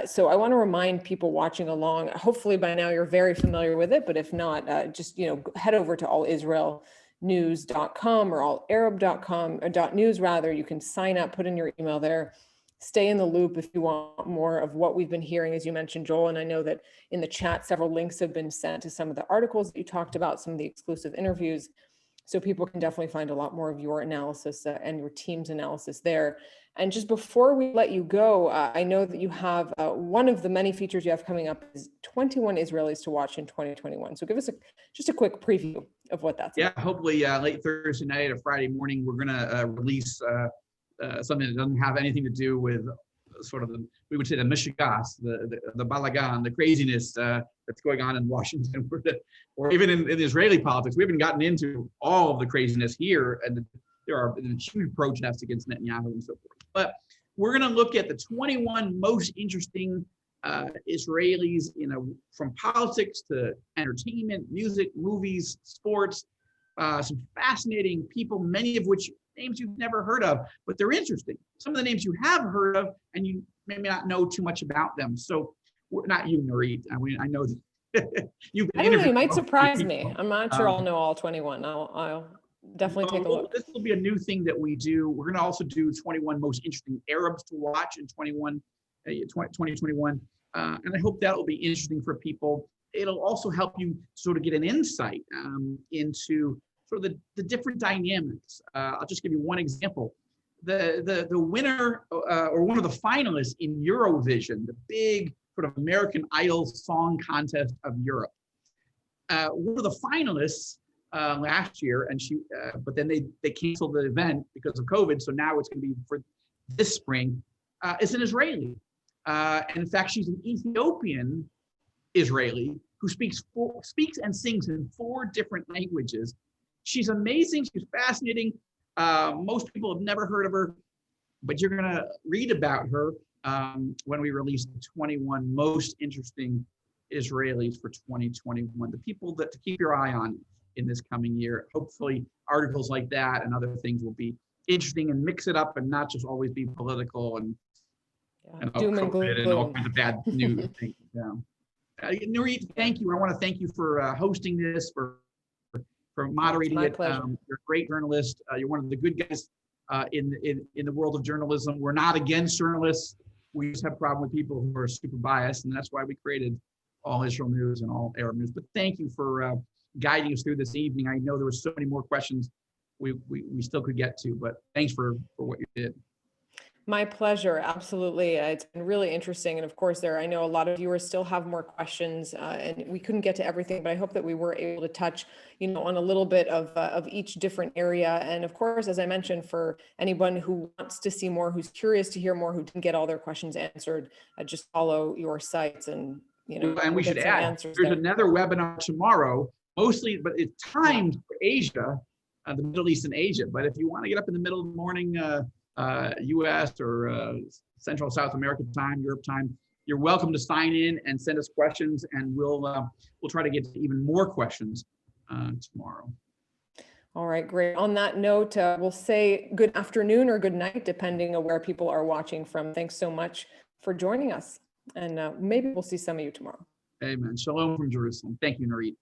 So I want to remind people watching along, hopefully by now you're very familiar with it, but if not, just head over to allisraelnews.com or allarab.com, or .news rather. You can sign up, put in your email there. Stay in the loop if you want more of what we've been hearing, as you mentioned, Joel. And I know that in the chat, several links have been sent to some of the articles that you talked about, some of the exclusive interviews. So people can definitely find a lot more of your analysis and your team's analysis there. And just before we let you go, I know that you have one of the many features you have coming up is 21 Israelis to watch in 2021. So give us just a quick preview of what that's about. Hopefully late Thursday night or Friday morning, we're going to release something that doesn't have anything to do with sort of we would say the mishigas, the balagan, the craziness that's going on in Washington, or even in Israeli politics. We haven't gotten into all of the craziness here, and there are huge protests against Netanyahu and so forth. But we're going to look at the 21 most interesting Israelis, from politics to entertainment, music, movies, sports, some fascinating people, many of which names you've never heard of, but they're interesting. Some of the names you have heard of, and you may not know too much about them. So, not you, Nurit. I know that you've been I don't know, you might surprise me. I'm not sure I'll know all 21. I'll definitely take a look. This will be a new thing that we do. We're going to also do 21 most interesting Arabs to watch in 2021. And I hope that will be interesting for people. It'll also help you sort of get an insight into sort of the different dynamics. I'll just give you one example. The winner or one of the finalists in Eurovision, the big sort of American Idol song contest of Europe. One of the finalists last year, and but then they canceled the event because of COVID. So now it's going to be for this spring. Is an Israeli, and in fact, she's an Ethiopian Israeli who speaks and sings in 4 different languages. She's amazing. She's fascinating. Most people have never heard of her, but you're going to read about her when we release the 21 most interesting Israelis for 2021. The people that to keep your eye on in this coming year. Hopefully, articles like that and other things will be interesting and mix it up and not just always be political and doom and gloom and all kinds of bad news. Nurit, thank you. I want to thank you for hosting this, for moderating it. You're a great journalist. You're one of the good guys in the world of journalism. We're not against journalists. We just have a problem with people who are super biased, and that's why we created all Israel news and all Arab news. But thank you for guiding us through this evening. I know there were so many more questions we still could get to, but thanks for what you did. My pleasure. Absolutely. It's been really interesting. And of course, I know a lot of viewers still have more questions and we couldn't get to everything, but I hope that we were able to touch, on a little bit of each different area. And of course, as I mentioned, for anyone who wants to see more, who's curious to hear more, who didn't get all their questions answered, just follow your sites and, and we should add, there's there. another webinar tomorrow, mostly, but it's timed for Asia, the Middle East and Asia. But if you want to get up in the middle of the morning, US or Central South America time, Europe time, you're welcome to sign in and send us questions, and we'll try to get to even more questions tomorrow. All right, great. On that note, we'll say good afternoon or good night, depending on where people are watching from. Thanks so much for joining us, and maybe we'll see some of you tomorrow. Amen. Shalom from Jerusalem. Thank you, Nurit.